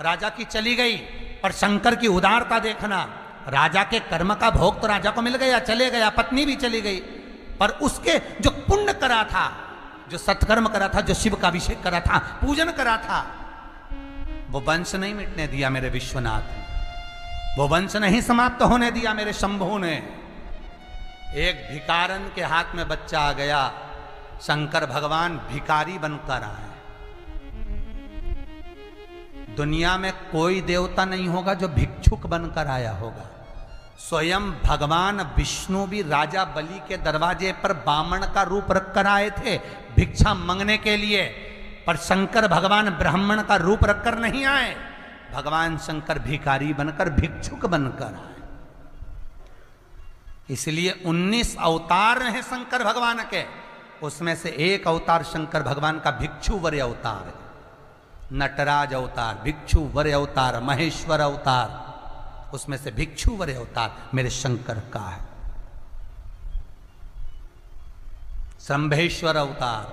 राजा की चली गई, और शंकर की उदारता देखना। राजा के कर्म का भोग तो राजा को मिल गया, चले गया, पत्नी भी चली गई, पर उसके जो पुण्य करा था, जो सत्कर्म करा था, जो शिव का अभिषेक करा था, पूजन करा था, वो वंश नहीं मिटने दिया मेरे विश्वनाथ ने, वो वंश नहीं समाप्त होने दिया मेरे शंभू ने। एक भिकारन के हाथ में बच्चा आ गया, शंकर भगवान भिकारी बनकर आए। दुनिया में कोई देवता नहीं होगा जो भिक्षुक बनकर आया होगा। स्वयं भगवान विष्णु भी राजा बलि के दरवाजे पर बामण का रूप रखकर आए थे भिक्षा मांगने के लिए, पर शंकर भगवान ब्राह्मण का रूप रखकर नहीं आए। भगवान शंकर भिखारी बनकर, भिक्षुक बनकर आए। इसलिए 19 अवतार हैं शंकर भगवान के, उसमें से एक अवतार शंकर भगवान का भिक्षुवर्य अवतार है। नटराज अवतार, भिक्षुवर्य अवतार, महेश्वर अवतार, उसमें से भिक्षुवर्य अवतार मेरे शंकर का है। शंभेश्वर अवतार,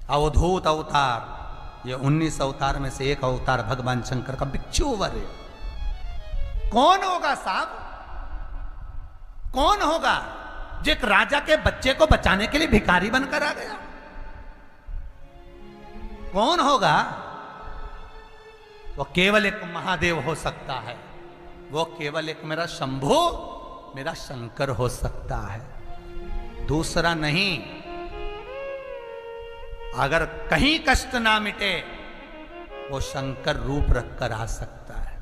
अवधूत अवतार, ये 19 अवतार में से एक अवतार भगवान शंकर का भिक्षुवर्य। कौन होगा साहब, कौन होगा जो एक राजा के बच्चे को बचाने के लिए भिखारी बनकर आ गया? कौन होगा? वो केवल एक महादेव हो सकता है, वो केवल एक मेरा शंभु, मेरा शंकर हो सकता है, दूसरा नहीं। अगर कहीं कष्ट ना मिटे वो शंकर रूप रखकर आ सकता है।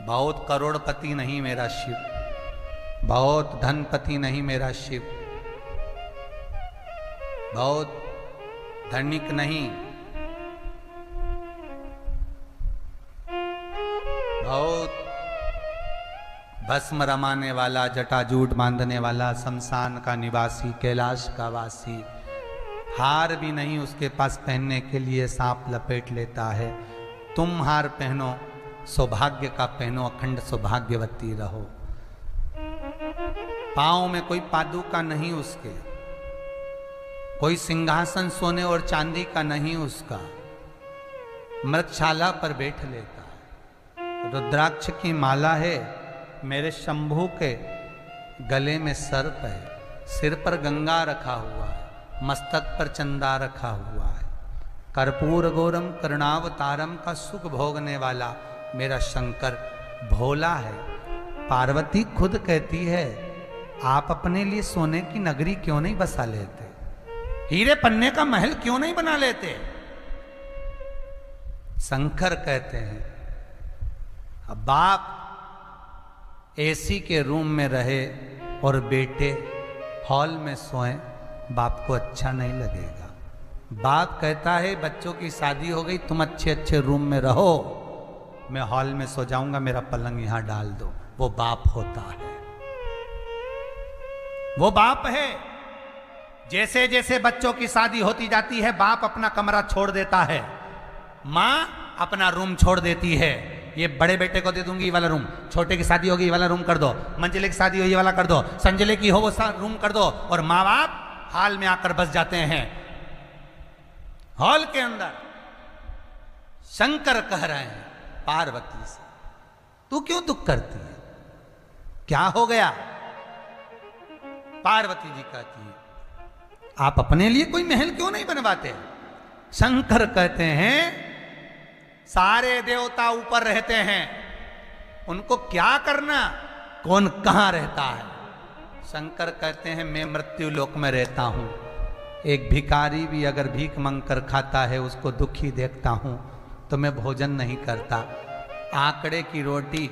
बहुत करोड़पति नहीं मेरा शिव, बहुत धनपति नहीं मेरा शिव, बहुत धनिक नहीं, बहुत भस्म रमाने वाला, जटाजूट बांधने वाला, शमशान का निवासी, कैलाश का वासी, हार भी नहीं उसके पास पहनने के लिए, सांप लपेट लेता है। तुम हार पहनो, सौभाग्य का पहनो, अखंड सौभाग्यवती रहो। पांव में कोई पादुका नहीं उसके, कोई सिंहासन सोने और चांदी का नहीं उसका, मृगशाला पर बैठ लेता है। रुद्राक्ष की माला है मेरे शंभू के गले में, सर्प है, सिर पर गंगा रखा हुआ है, मस्तक पर चंदा रखा हुआ है। कर्पूर गौरम करुणावतारम का सुख भोगने वाला मेरा शंकर भोला है। पार्वती खुद कहती है, आप अपने लिए सोने की नगरी क्यों नहीं बसा लेते, हीरे पन्ने का महल क्यों नहीं बना लेते? शंकर कहते हैं, अब बाप एसी के रूम में रहे और बेटे हॉल में सोएं, बाप को अच्छा नहीं लगेगा। बाप कहता है, बच्चों की शादी हो गई, तुम अच्छे अच्छे रूम में रहो, मैं हॉल में सो जाऊंगा, मेरा पलंग यहां डाल दो। वो बाप होता है, वो बाप है। जैसे जैसे बच्चों की शादी होती जाती है, बाप अपना कमरा छोड़ देता है, माँ अपना रूम छोड़ देती है। ये बड़े बेटे को दे दूंगी ये वाला रूम, छोटे की शादी होगी ये वाला रूम कर दो, मंजिले की शादी हो ये वाला कर दो, संजले की हो वो रूम कर दो, और माँ बाप हाल में आकर बस जाते हैं। हॉल के अंदर शंकर कह रहे हैं पार्वती से, तू क्यों दुख करती है, क्या हो गया? पार्वती जी कहती है, आप अपने लिए कोई महल क्यों नहीं बनवाते? शंकर कहते हैं, सारे देवता ऊपर रहते हैं, उनको क्या करना, कौन कहां रहता है? शंकर कहते हैं, मैं मृत्यु लोक में रहता हूं। एक भिखारी भी अगर भीख मांग कर खाता है उसको दुखी देखता हूं, तो मैं भोजन नहीं करता। आंकड़े की रोटी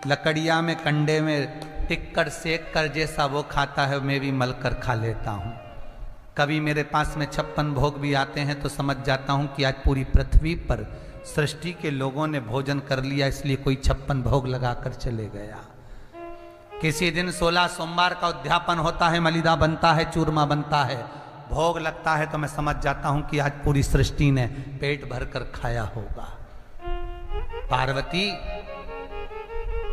लकड़िया में कंडे में टिक कर सेक कर जैसा वो खाता है मैं भी मल कर खा लेता हूँ। कभी मेरे पास में 56 भोग भी आते हैं तो समझ जाता हूँ कि आज पूरी पृथ्वी पर सृष्टि के लोगों ने भोजन कर लिया, इसलिए कोई 56 भोग लगाकर चले गया। किसी दिन 16 सोमवार का उद्यापन होता है, मलिदा बनता है, चूरमा बनता है, भोग लगता है तो मैं समझ जाता हूं कि आज पूरी सृष्टि ने पेट भर कर खाया होगा। पार्वती,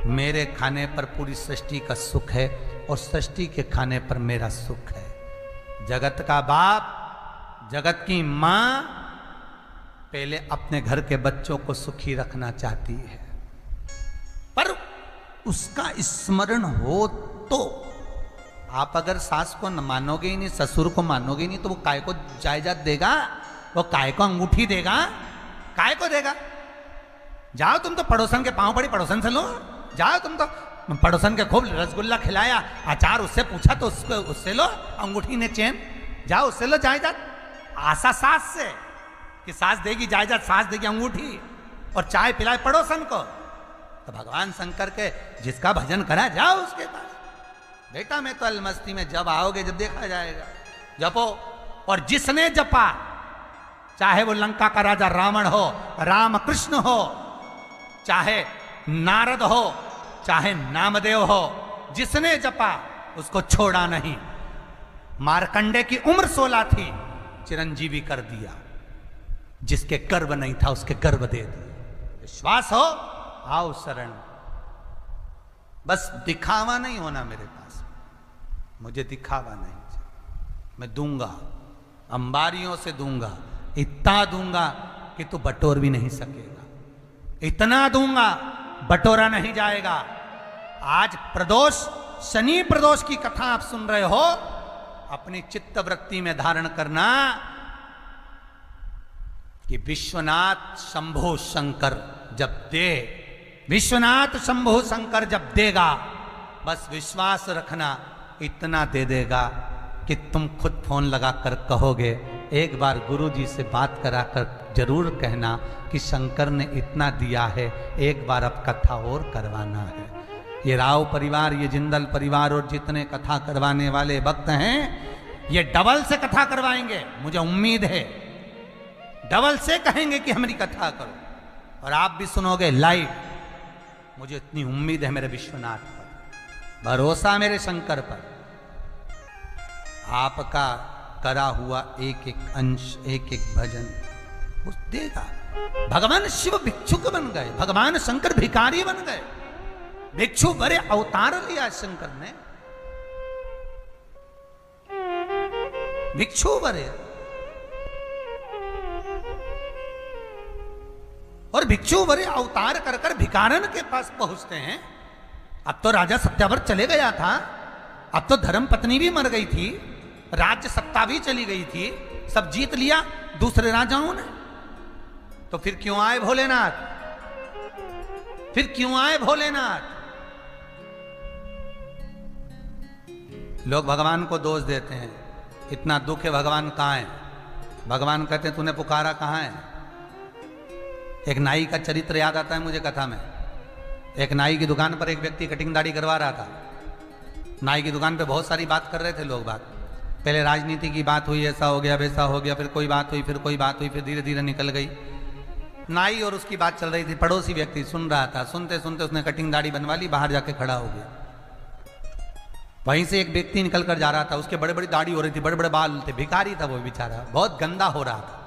मेरे खाने पर पूरी सृष्टि का सुख है और सृष्टि के खाने पर मेरा सुख है। जगत का बाप, जगत की मां पहले अपने घर के बच्चों को सुखी रखना चाहती है, पर उसका स्मरण हो तो। आप अगर सास को न मानोगे ही नहीं, ससुर को मानोगे ही नहीं, तो वो काय को जायदाद देगा, वो काय को अंगूठी देगा, काय को देगा? जाओ तुम तो पड़ोसन के पांव पड़ी पड़ोसन से लो, जाओ तुम तो पड़ोसन के खूब रसगुल्ला खिलाया, अचार उससे पूछा तो उससे लो, अंगूठी ने चैन, जाओ उससे लो जायदाद। आशा सास से कि सास देगी जायदाद, सास देगी अंगूठी और चाय पिलाए पड़ोसन को। तो भगवान शंकर के जिसका भजन करा, जाओ उसके पास। बेटा मैं तो अलमस्ती में, जब आओगे जब देखा जाएगा। जपो, और जिसने जपा, चाहे वो लंका का राजा रावण हो, राम कृष्ण हो, चाहे नारद हो, चाहे नामदेव हो, जिसने जपा उसको छोड़ा नहीं। मार्कंडे की उम्र 16 थी, चिरंजीवी कर दिया। जिसके गर्भ नहीं था उसके गर्भ दे दिया। विश्वास हो, आओ शरण। बस दिखावा नहीं होना मेरे पास, मुझे दिखावा नहीं चाहिए। मैं दूंगा, अंबारियों से दूंगा, इतना दूंगा कि तू बटोर भी नहीं सकेगा, इतना दूंगा बटोरा नहीं जाएगा। आज प्रदोष, शनि प्रदोष की कथा आप सुन रहे हो, अपनी चित्त वृत्ति में धारण करना कि विश्वनाथ शंभो शंकर जब दे, विश्वनाथ शंभो शंकर जब देगा, बस विश्वास रखना इतना दे देगा कि तुम खुद फोन लगाकर कहोगे। एक बार गुरुजी से बात कराकर जरूर कहना कि शंकर ने इतना दिया है, एक बार अब कथा और करवाना है। ये राव परिवार, ये जिंदल परिवार और जितने कथा करवाने वाले भक्त हैं, ये डबल से कथा करवाएंगे, मुझे उम्मीद है। डबल से कहेंगे कि हमारी कथा करो, और आप भी सुनोगे लाइव। मुझे इतनी उम्मीद है मेरे विश्वनाथ पर, भरोसा मेरे शंकर पर। आपका करा हुआ एक एक अंश, एक एक भजन वो देगा। भगवान शिव भिक्षुक बन गए, भगवान शंकर भिखारी बन गए। भिक्षु बड़े अवतार लिया शंकर ने, भिक्षु बड़े। और भिक्षु बड़े अवतार कर कर भिखारन के पास पहुंचते हैं। अब तो राजा सत्याव्रत चले गया था, अब तो धर्म पत्नी भी मर गई थी, राज्य सत्ता भी चली गई थी, सब जीत लिया दूसरे राजाओं ने। तो फिर क्यों आए भोलेनाथ? फिर क्यों आए भोलेनाथ? लोग भगवान को दोष देते हैं, इतना दुख है भगवान कहाँ है? भगवान कहते हैं तूने पुकारा कहाँ है? एक नाई का चरित्र याद आता है मुझे कथा में। एक नाई की दुकान पर एक व्यक्ति कटिंग दाढ़ी करवा रहा था। नाई की दुकान पे बहुत सारी बात कर रहे थे लोग बात। पहले राजनीति की बात हुई, ऐसा हो गया वैसा हो गया, फिर कोई बात हुई, फिर कोई बात हुई, फिर धीरे धीरे निकल गई। नाई और उसकी बात चल रही थी, पड़ोसी व्यक्ति सुन रहा था। सुनते सुनते उसने कटिंग दाढ़ी बनवा ली, बाहर जाके खड़ा हो गया। वहीं से एक व्यक्ति निकल कर जा रहा था, उसके बड़े बड़ी दाढ़ी हो रही थी, बड़े बड़े बाल थे, भिखारी था वो बेचारा, बहुत गंदा हो रहा था।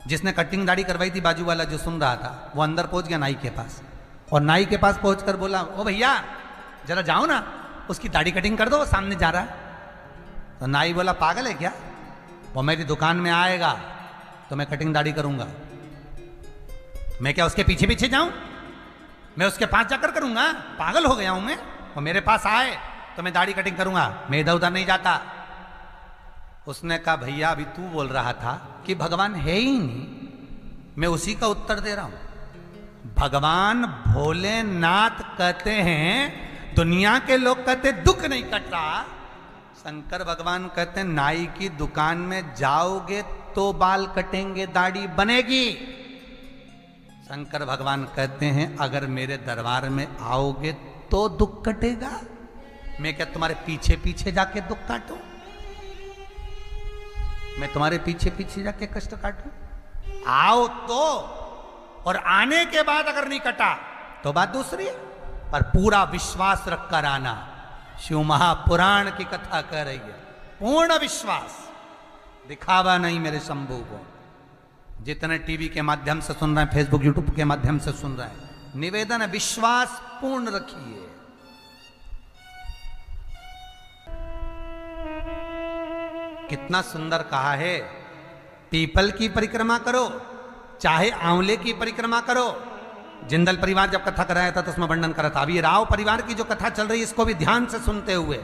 जिसने कटिंग दाढ़ी करवाई थी, बाजू वाला जो सुन रहा था, वो अंदर पहुंच गया नाई के पास, और नाई के पास पहुंचकर बोला, ओ भैया जरा जाओ ना, उसकी दाढ़ी कटिंग कर दो, वो सामने जा रहा है। तो नाई बोला पागल है क्या, वो मेरी दुकान में आएगा तो मैं कटिंग दाढ़ी करूंगा, मैं क्या उसके पीछे पीछे जाऊं? मैं उसके पास जाकर करूंगा? पागल हो गया हूं मैं? वो मेरे पास आए तो मैं दाढ़ी कटिंग करूंगा, मैं इधर उधर नहीं जाता। उसने कहा भैया अभी तू बोल रहा था कि भगवान है ही नहीं, मैं उसी का उत्तर दे रहा हूं। भगवान भोलेनाथ कहते हैं, दुनिया के लोग कहते दुख नहीं कट रहा, शंकर भगवान कहते हैं नाई की दुकान में जाओगे तो बाल कटेंगे, दाढ़ी बनेगी। शंकर भगवान कहते हैं अगर मेरे दरबार में आओगे तो दुख कटेगा, मैं क्या तुम्हारे पीछे पीछे जाके दुख काटूं? मैं तुम्हारे पीछे पीछे जाके कष्ट काटूं? आओ तो, और आने के बाद अगर नहीं कटा तो बात दूसरी है, पर पूरा विश्वास रखकर आना। शिव महापुराण की कथा कह रही है, पूर्ण विश्वास, दिखावा नहीं मेरे शंभू को। जितने टीवी के माध्यम से सुन रहे हैं, फेसबुक यूट्यूब के माध्यम से सुन रहे हैं, निवेदन है विश्वास पूर्ण रखिए। कितना सुंदर कहा है, पीपल की परिक्रमा करो चाहे आंवले की परिक्रमा करो। जिंदल परिवार जब कथा कराया था तो उसमें वर्णन करा था। अभी राव परिवार की जो कथा चल रही है इसको भी ध्यान से सुनते हुए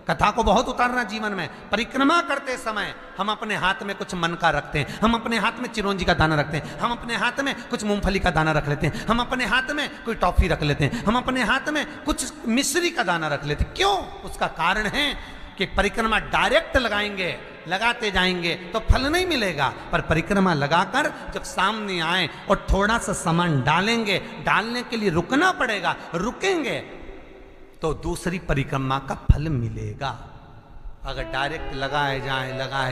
कथा को बहुत उतारना जीवन में। परिक्रमा करते समय हम अपने हाथ में कुछ मन का रखते हैं, हम अपने हाथ में चिरौंजी का दाना रखते हैं, हम अपने हाथ में कुछ मूंगफली का दाना रख लेते हैं, हम अपने हाथ में कोई टॉफी रख लेते हैं, हम अपने हाथ में कुछ मिश्री का दाना रख लेते हैं। क्यों? उसका कारण है कि परिक्रमा डायरेक्ट लगाएंगे, लगाते जाएंगे तो फल नहीं मिलेगा, पर परिक्रमा लगाकर जब सामने आए और थोड़ा सा सामान डालेंगे, डालने के लिए रुकना पड़ेगा, रुकेंगे तो दूसरी परिक्रमा का फल मिलेगा। अगर डायरेक्ट लगाए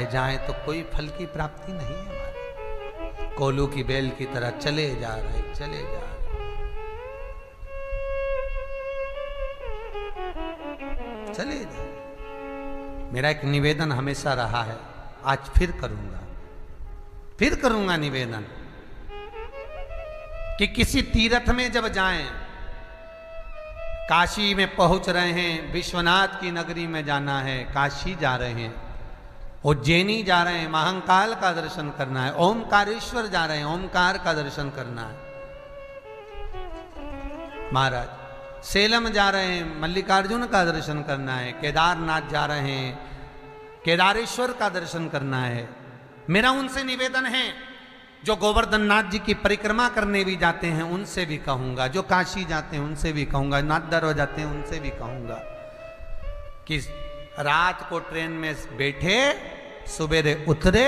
जाए तो कोई फल की प्राप्ति नहीं है हमारे। कोलू की बेल की तरह चले जा रहे चले जा। मेरा एक निवेदन हमेशा रहा है, आज फिर करूंगा निवेदन कि किसी तीर्थ में जब जाएं, काशी में पहुंच रहे हैं, विश्वनाथ की नगरी में जाना है, काशी जा रहे हैं, उज्जैनी जा रहे हैं, महाकाल का दर्शन करना है, ओमकारेश्वर जा रहे हैं, ओमकार का दर्शन करना है महाराज, सेलम जा रहे हैं, मल्लिकार्जुन का दर्शन करना है, केदारनाथ जा रहे हैं, केदारेश्वर का दर्शन करना है। मेरा उनसे निवेदन है जो गोवर्धन नाथ जी की परिक्रमा करने भी जाते हैं उनसे भी कहूंगा, जो काशी जाते हैं उनसे भी कहूंगा, नाथ दरबार जाते हैं उनसे भी कहूंगा कि रात को ट्रेन में बैठे, सुबेरे उतरे,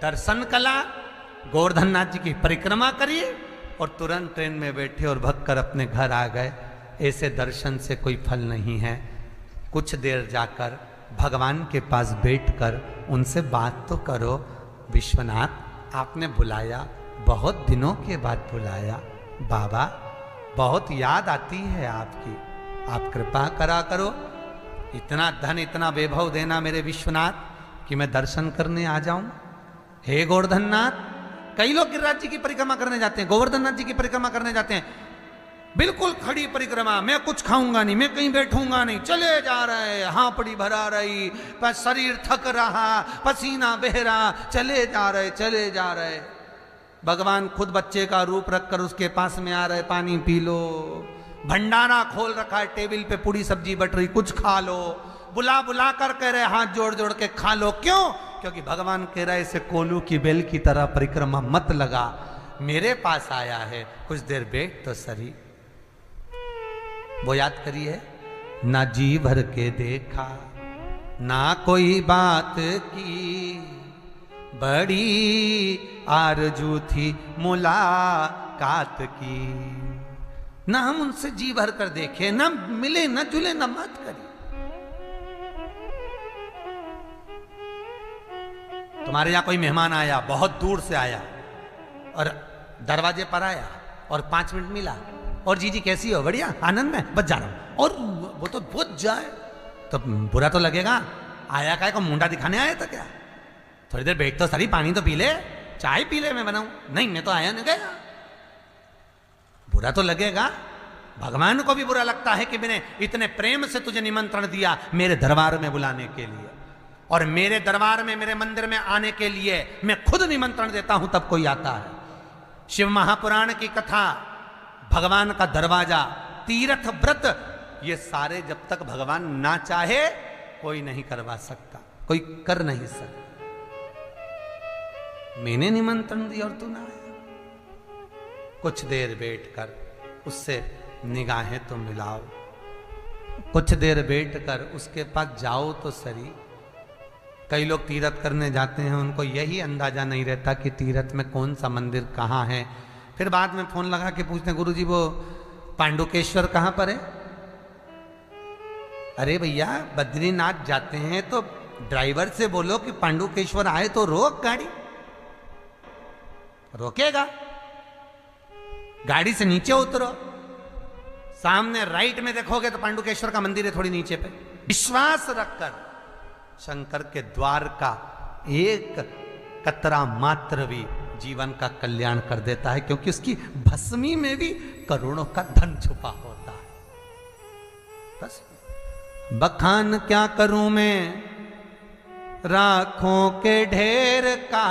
दर्शन कला, गोवर्धन नाथ जी की परिक्रमा करिए और तुरंत ट्रेन में बैठे और भग कर अपने घर आ गए। ऐसे दर्शन से कोई फल नहीं है। कुछ देर जाकर भगवान के पास बैठकर उनसे बात तो करो, विश्वनाथ आपने बुलाया, बहुत दिनों के बाद बुलाया, बाबा बहुत याद आती है आपकी, आप कृपा करा करो, इतना धन इतना वैभव देना मेरे विश्वनाथ कि मैं दर्शन करने आ जाऊं। हे गोवर्धन नाथ, कई लोग गिरिराज जी की परिक्रमा करने जाते हैं, गोवर्धन नाथ जी की परिक्रमा करने जाते हैं, बिल्कुल खड़ी परिक्रमा, मैं कुछ खाऊंगा नहीं, मैं कहीं बैठूंगा नहीं, चले जा रहे, हांपड़ी भरा रही, पर शरीर थक रहा, पसीना बह रहा, चले जा रहे। भगवान खुद बच्चे का रूप रखकर उसके पास में आ रहे, पानी पी लो, भंडारा खोल रखा है, टेबल पे पूरी सब्जी बट रही, कुछ खा लो, बुला कर कह रहे हाथ जोड़ जोड़ के खा लो। क्यों? क्योंकि भगवान कह रहे इसे कोलू की बेल की तरह परिक्रमा मत लगा, मेरे पास आया है, कुछ देर बैठ तो सही। वो याद करिए, ना जी भर के देखा, ना कोई बात की, बड़ी आरजू थी मुलाकात की। ना हम उनसे जी भर कर देखे, ना मिले, ना जुले, ना बात करी। तुम्हारे यहां कोई मेहमान आया, बहुत दूर से आया और दरवाजे पर आया और 5 मिनट मिला, और जीजी कैसी हो? बढ़िया, आनंद में, बस जा रहा हूं, और वो तो बुझ जाए तो बुरा तो लगेगा। आया काय को मुंडा दिखाने आया था क्या? थोड़ी देर बैठ तो सही, पानी तो पी ले, चाय पी ले, मैं बनाऊं। नहीं, मैं तो आया नहीं गया, बुरा तो लगेगा। भगवान को भी बुरा लगता है कि मैंने इतने प्रेम से तुझे निमंत्रण दिया मेरे दरबार में बुलाने के लिए, और मेरे दरबार में, मेरे मंदिर में आने के लिए मैं खुद निमंत्रण देता हूं तब कोई आता है। शिव महापुराण की कथा, भगवान का दरवाजा, तीर्थ व्रत, ये सारे जब तक भगवान ना चाहे कोई नहीं करवा सकता, कोई कर नहीं सकता। मैंने निमंत्रण दिया और तू ना आया। कुछ देर बैठकर उससे निगाहें तो मिलाओ, कुछ देर बैठकर उसके पास जाओ तो सही। कई लोग तीर्थ करने जाते हैं, उनको यही अंदाजा नहीं रहता कि तीर्थ में कौन सा मंदिर कहाँ है, फिर बाद में फोन लगा के पूछते हैं गुरुजी वो पांडुकेश्वर कहाँ पर है? अरे भैया बद्रीनाथ जाते हैं तो ड्राइवर से बोलो कि पांडुकेश्वर आए तो रोक गाड़ी। रोकेगा? गाड़ी से नीचे उतरो, सामने राइट में देखोगे तो पांडुकेश्वर का मंदिर है थोड़ी नीचे पे। विश्वास रखकर शंकर के द्वार का एक कतरा मात्र भी जीवन का कल्याण कर देता है, क्योंकि उसकी भस्मी में भी करोड़ों का धन छुपा होता है। बस बखान क्या करूं मैं राखों के ढेर का,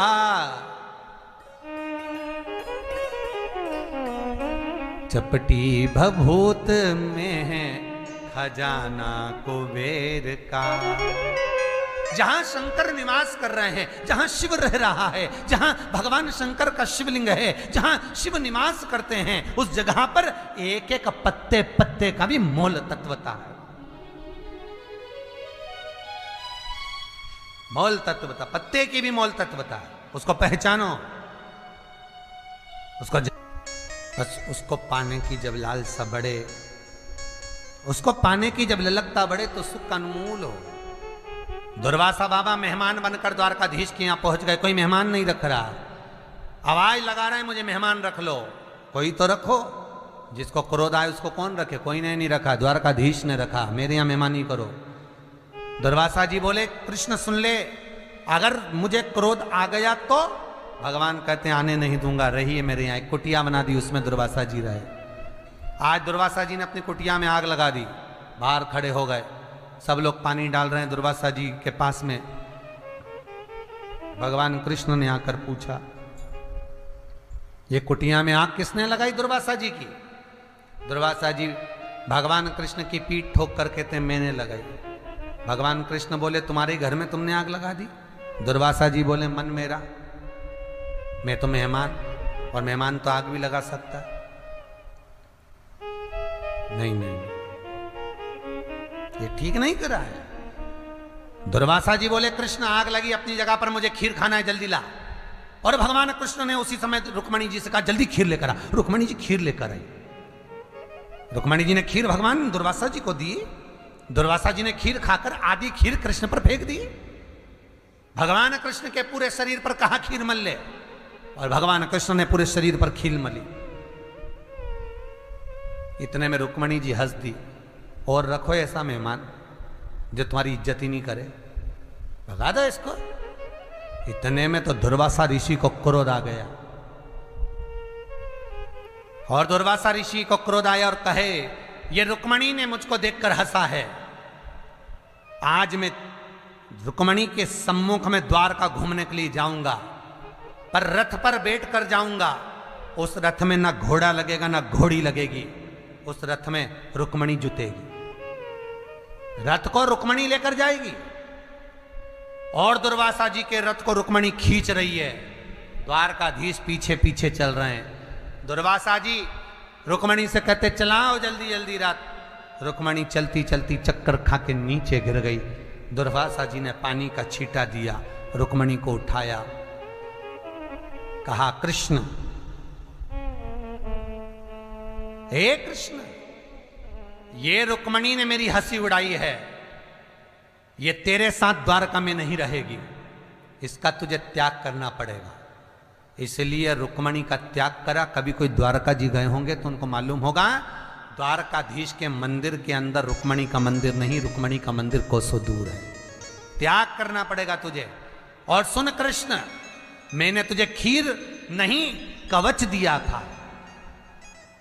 चपटी भभूत में है खजाना कुबेर का। जहां शंकर निवास कर रहे हैं, जहां शिव रह रहा है, जहां भगवान शंकर का शिवलिंग है, जहां शिव निवास करते हैं, उस जगह पर एक एक पत्ते पत्ते का भी मोल तत्वता है। मोल तत्वता, पत्ते की भी मोल तत्वता है। उसको पहचानो, बस उसको पाने की जब लालसा बढ़े, उसको पाने की जब ललकता बढ़े तो सुख का अनमोल हो। दुर्वासा बाबा मेहमान बनकर द्वारकाधीश के यहां पहुंच गए। कोई मेहमान नहीं रख रहा, आवाज लगा रहे हैं मुझे मेहमान रख लो। कोई तो रखो, जिसको क्रोध आए उसको कौन रखे? कोई ने नहीं रखा, द्वारकाधीश ने रखा, मेरे यहां मेहमानी करो। दुर्वासा जी बोले कृष्ण सुन ले, अगर मुझे क्रोध आ गया तो भगवान कहते हैं आने नहीं दूंगा, रहिए मेरे यहाँ। एक कुटिया बना दी, उसमें दुर्वासा जी रहे। आज दुर्वासा जी ने अपनी कुटिया में आग लगा दी, बाहर खड़े हो गए, सब लोग पानी डाल रहे हैं दुर्वासा जी के पास में। भगवान कृष्ण ने आकर पूछा ये कुटिया में आग किसने लगाई? दुर्वासा जी की। दुर्वासा जी भगवान कृष्ण की पीठ ठोक कर कहते हैं मैंने लगाई। भगवान कृष्ण बोले तुम्हारे घर में तुमने आग लगा दी? दुर्वासा जी बोले मन मेरा, मैं तो मेहमान, और मेहमान तो आग भी लगा सकता है। नहीं नहीं, ये ठीक नहीं करा है। दुर्वासा जी बोले कृष्ण आग लगी अपनी जगह पर, मुझे खीर खाना है, जल्दी ला। और भगवान कृष्ण ने उसी समय रुक्मणी जी से कहा जल्दी खीर लेकर आ। रुक्मणी जी खीर लेकर आई। रुक्मणी जी ने खीर भगवान दुर्वासा जी को दी। दुर्वासा जी ने खीर खाकर आधी खीर कृष्ण पर फेंक दी। भगवान कृष्ण के पूरे शरीर पर कहा खीर मल ले, और भगवान कृष्ण ने पूरे शरीर पर खीर मली। इतने में रुक्मणी जी हंस दी, और रखो ऐसा मेहमान जो तुम्हारी इज्जत ही नहीं करे, भगा दो इसको। इतने में तो दुर्वासा ऋषि को क्रोध आ गया, और दुर्वासा ऋषि को क्रोध आया और कहे ये रुक्मणी ने मुझको देखकर हंसा है, आज मैं रुक्मणी के सम्मुख में द्वार का घूमने के लिए जाऊंगा, पर रथ पर बैठ कर जाऊंगा। उस रथ में ना घोड़ा लगेगा ना घोड़ी लगेगी, उस रथ में रुक्मणी जुतेगी। रथ को रुक्मणी लेकर जाएगी, और दुर्वासा जी के रथ को रुक्मणी खींच रही है। द्वारकाधीश पीछे पीछे चल रहे हैं। दुर्वासा जी रुक्मणी से कहते चलाओ जल्दी जल्दी रथ। रुक्मणी चलती चलती चक्कर खा के नीचे गिर गई। दुर्वासा जी ने पानी का छींटा दिया, रुक्मणी को उठाया, कहा कृष्ण, हे कृष्ण, ये रुक्मणी ने मेरी हंसी उड़ाई है, ये तेरे साथ द्वारका में नहीं रहेगी, इसका तुझे त्याग करना पड़ेगा। इसलिए रुक्मणी का त्याग करा। कभी कोई द्वारका जी गए होंगे तो उनको मालूम होगा, द्वारकाधीश के मंदिर के अंदर रुक्मणी का मंदिर नहीं, रुक्मणी का मंदिर कोसों दूर है। त्याग करना पड़ेगा तुझे। और सुन कृष्ण, मैंने तुझे खीर नहीं कवच दिया था।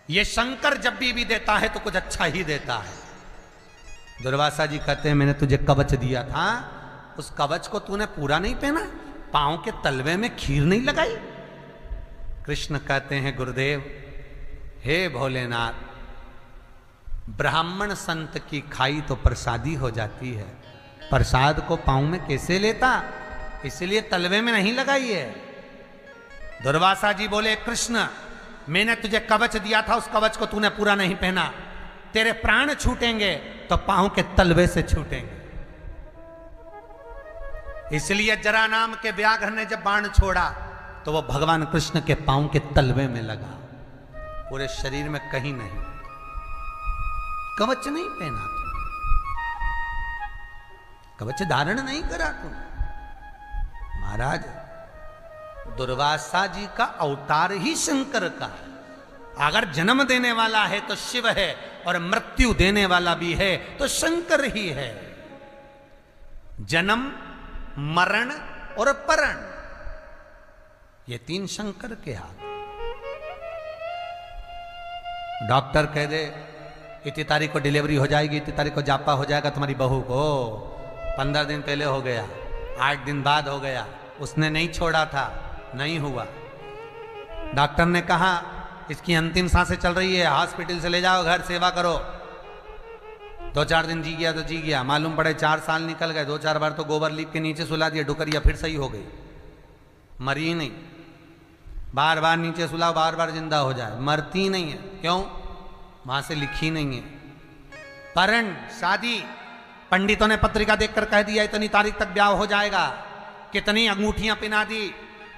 ये शंकर जब भी देता है तो कुछ अच्छा ही देता है। दुर्वासा जी कहते हैं मैंने तुझे कवच दिया था, उस कवच को तूने पूरा नहीं पहना, पांव के तलवे में खीर नहीं लगाई। कृष्ण कहते हैं गुरुदेव, हे भोलेनाथ, ब्राह्मण संत की खाई तो प्रसादी हो जाती है, प्रसाद को पांव में कैसे लेता, इसलिए तलवे में नहीं लगाई है। दुर्वासा जी बोले कृष्ण, मैंने तुझे कवच दिया था, उस कवच को तूने पूरा नहीं पहना, तेरे प्राण छूटेंगे तो पांव के तलवे से छूटेंगे। इसलिए जरा नाम के व्याघ्र ने जब बाण छोड़ा तो वो भगवान कृष्ण के पांव के तलवे में लगा। पूरे शरीर में कहीं नहीं, कवच नहीं पहना तुम, कवच धारण नहीं करा तुम। महाराज दुर्वासा जी का अवतार ही शंकर का है। अगर जन्म देने वाला है तो शिव है, और मृत्यु देने वाला भी है तो शंकर ही है। जन्म, मरण और परण, ये तीन शंकर के हाथ। डॉक्टर कह दे इतनी तारीख को डिलीवरी हो जाएगी, इतनी तारीख को जापा हो जाएगा तुम्हारी बहू को, 15 दिन पहले हो गया, 8 दिन बाद हो गया, उसने नहीं छोड़ा था, नहीं हुआ। डॉक्टर ने कहा इसकी अंतिम सांसें चल रही है, हॉस्पिटल से ले जाओ, घर सेवा करो। 2-4 दिन जी गया तो जी गया, मालूम पड़े 4 साल निकल गए, 2-4 बार तो गोबर लीप के नीचे सुला दिया, डुकरिया फिर सही हो गई, मरी नहीं। बार बार नीचे सुलाओ, बार बार जिंदा हो जाए, मरती नहीं है। क्यों? वहां से लिखी नहीं है। परण, शादी, पंडितों ने पत्रिका देखकर कह दिया इतनी तारीख तक ब्याह हो जाएगा, कितनी अंगूठियां पिना दी,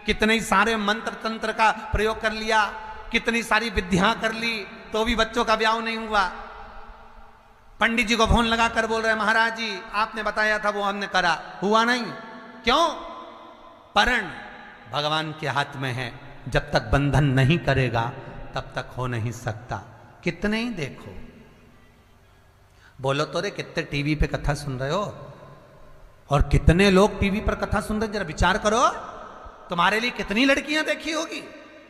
कितने सारे मंत्र तंत्र का प्रयोग कर लिया, कितनी सारी विद्या कर ली, तो भी बच्चों का ब्याह नहीं हुआ। पंडित जी को फोन लगाकर बोल रहे महाराज जी आपने बताया था वो हमने करा, हुआ नहीं। क्यों? परण भगवान के हाथ में है, जब तक बंधन नहीं करेगा तब तक हो नहीं सकता। कितने ही देखो, बोलो तो रे कितने टीवी पे कथा सुन रहे हो, और कितने लोग टीवी पर कथा सुन रहे, जरा विचार करो, तुम्हारे लिए कितनी लड़कियां देखी होगी,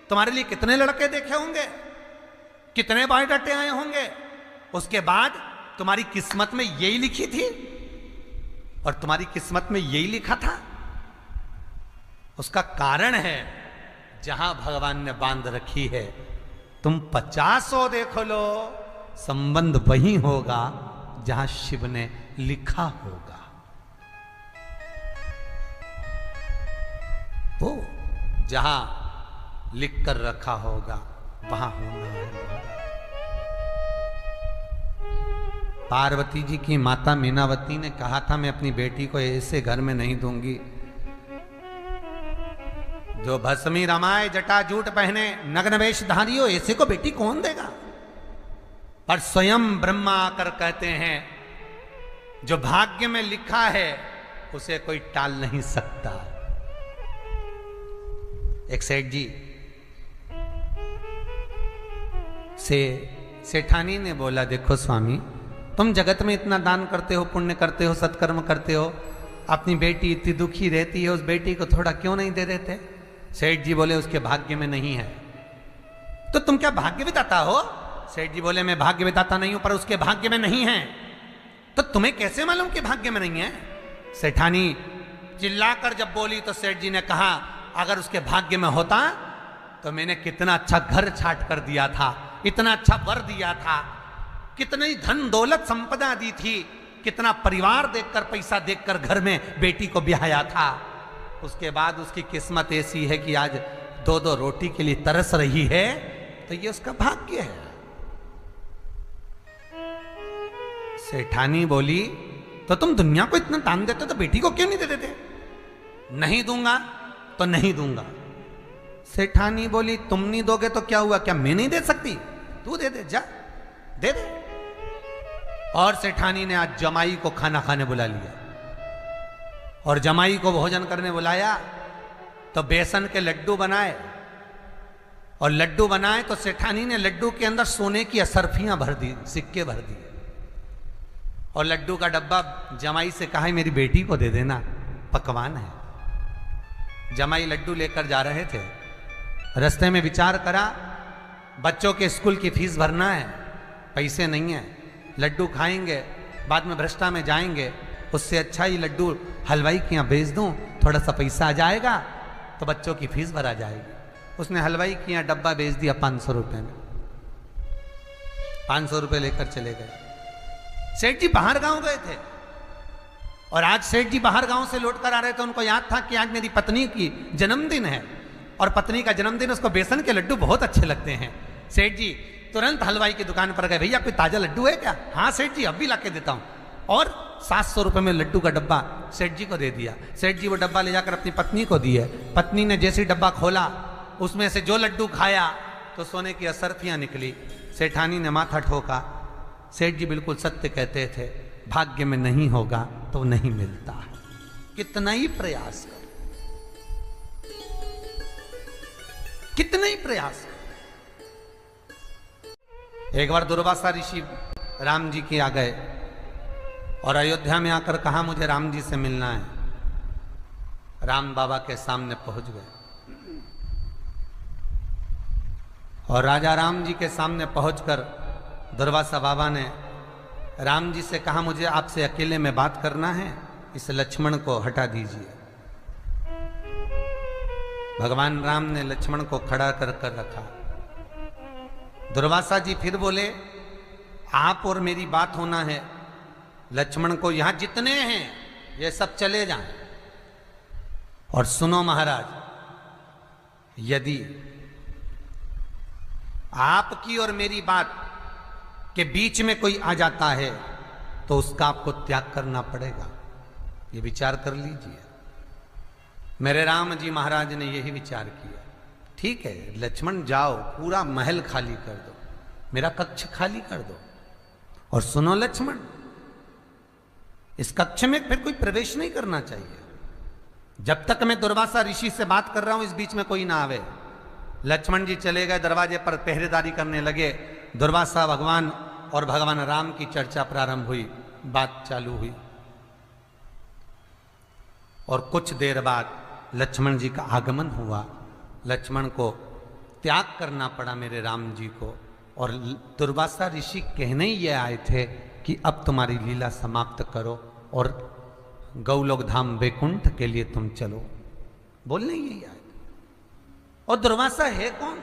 तुम्हारे लिए कितने लड़के देखे होंगे, कितने बायोडाटे आए होंगे, उसके बाद तुम्हारी किस्मत में यही लिखी थी और तुम्हारी किस्मत में यही लिखा था। उसका कारण है जहां भगवान ने बांध रखी है, तुम 50 देख लो, संबंध वही होगा जहां शिव ने लिखा होगा। वो जहां लिख कर रखा होगा वहां होना है। पार्वती जी की माता मीनावती ने कहा था मैं अपनी बेटी को ऐसे घर में नहीं दूंगी जो भस्मी रमाए, जटा जूट पहने, नग्न वेशधारी हो, ऐसे को बेटी कौन देगा। पर स्वयं ब्रह्मा आकर कहते हैं जो भाग्य में लिखा है उसे कोई टाल नहीं सकता। एक सेठ जी से सेठानी ने बोला देखो स्वामी तुम जगत में इतना दान करते हो, पुण्य करते हो, सत्कर्म करते हो, अपनी बेटी इतनी दुखी रहती है, उस बेटी को थोड़ा क्यों नहीं दे देते। सेठ जी बोले उसके भाग्य में नहीं है। तो तुम क्या भाग्य विधाता हो? सेठ जी बोले मैं भाग्य विधाता नहीं हूं, पर उसके भाग्य में नहीं है। तो तुम्हें कैसे मालूम कि भाग्य में नहीं है? सेठानी चिल्लाकर जब बोली तो सेठ जी ने कहा अगर उसके भाग्य में होता तो मैंने कितना अच्छा घर छाट कर दिया था, इतना अच्छा वर दिया था, कितनी धन दौलत संपदा दी थी, कितना परिवार देखकर, पैसा देखकर घर में बेटी को ब्याया था। उसके बाद उसकी किस्मत ऐसी है कि आज 2-2 रोटी के लिए तरस रही है, तो ये उसका भाग्य है। सेठानी बोली तो तुम दुनिया को इतना दान देते तो बेटी को क्यों नहीं दे देते? नहीं दूंगा तो नहीं दूंगा। सेठानी बोली तुम नहीं दोगे तो क्या हुआ, क्या मैं नहीं दे सकती? तू दे दे, जा दे दे। और सेठानी ने आज जमाई को खाना खाने बुला लिया, और जमाई को भोजन करने बुलाया तो बेसन के लड्डू बनाए, और लड्डू बनाए तो सेठानी ने लड्डू के अंदर सोने की असरफियां भर दी, सिक्के भर दिए, और लड्डू का डब्बा जमाई से कहा मेरी बेटी को दे देना, पकवान है। जमाई लड्डू लेकर जा रहे थे, रास्ते में विचार करा बच्चों के स्कूल की फीस भरना है, पैसे नहीं है, लड्डू खाएंगे बाद में भ्रष्टा में जाएंगे, उससे अच्छा ही लड्डू हलवाई के यहाँ भेज दूं, थोड़ा सा पैसा आ जाएगा तो बच्चों की फीस भरा जाएगी। उसने हलवाई के यहाँ डब्बा भेज दिया 500 रुपये में, 500 रुपये लेकर चले गए। सेठ जी बाहर गांव गए थे, और आज सेठ जी बाहर गांव से लौट कर आ रहे थे, उनको याद था कि आज मेरी पत्नी की जन्मदिन है, और पत्नी का जन्मदिन, उसको बेसन के लड्डू बहुत अच्छे लगते हैं। सेठ जी तुरंत हलवाई की दुकान पर गए, भैया कोई ताजा लड्डू है क्या? हाँ सेठ जी अब भी ला के देता हूं। और 700 रुपये में लड्डू का डब्बा सेठ जी को दे दिया। सेठ जी वो डब्बा ले जाकर अपनी पत्नी को दिए। पत्नी ने जैसे डब्बा खोला उसमें से जो लड्डू खाया तो सोने की असरफियां निकली। सेठानी ने माथा ठोका। सेठ जी बिल्कुल सत्य कहते थे, भाग्य में नहीं होगा तो नहीं मिलता है, कितना ही प्रयास कर, कितना ही प्रयास कर। एक बार दुर्वासा ऋषि राम जी के आ गए और अयोध्या में आकर कहा मुझे राम जी से मिलना है। राम बाबा के सामने पहुंच गए और राजा राम जी के सामने पहुंचकर दुर्वासा बाबा ने राम जी से कहा मुझे आपसे अकेले में बात करना है, इस लक्ष्मण को हटा दीजिए। भगवान राम ने लक्ष्मण को खड़ा कर कर रखा। दुर्वासा जी फिर बोले आप और मेरी बात होना है, लक्ष्मण को यहां जितने हैं ये सब चले जाएं। और सुनो महाराज, यदि आपकी और मेरी बात के बीच में कोई आ जाता है तो उसका आपको त्याग करना पड़ेगा, ये विचार कर लीजिए। मेरे राम जी महाराज ने यही विचार किया। ठीक है लक्ष्मण जाओ, पूरा महल खाली कर दो, मेरा कक्ष खाली कर दो। और सुनो लक्ष्मण, इस कक्ष में फिर कोई प्रवेश नहीं करना चाहिए जब तक मैं दुर्वासा ऋषि से बात कर रहा हूं, इस बीच में कोई ना आवे। लक्ष्मण जी चले गए, दरवाजे पर पहरेदारी करने लगे। दुर्वासा भगवान और भगवान राम की चर्चा प्रारंभ हुई, बात चालू हुई। और कुछ देर बाद लक्ष्मण जी का आगमन हुआ। लक्ष्मण को त्याग करना पड़ा मेरे राम जी को। और दुर्वासा ऋषि कहने ही ये आए थे कि अब तुम्हारी लीला समाप्त करो और गौलोक धाम वैकुंठ के लिए तुम चलो, बोलने यही आए। और दुर्वासा है कौन?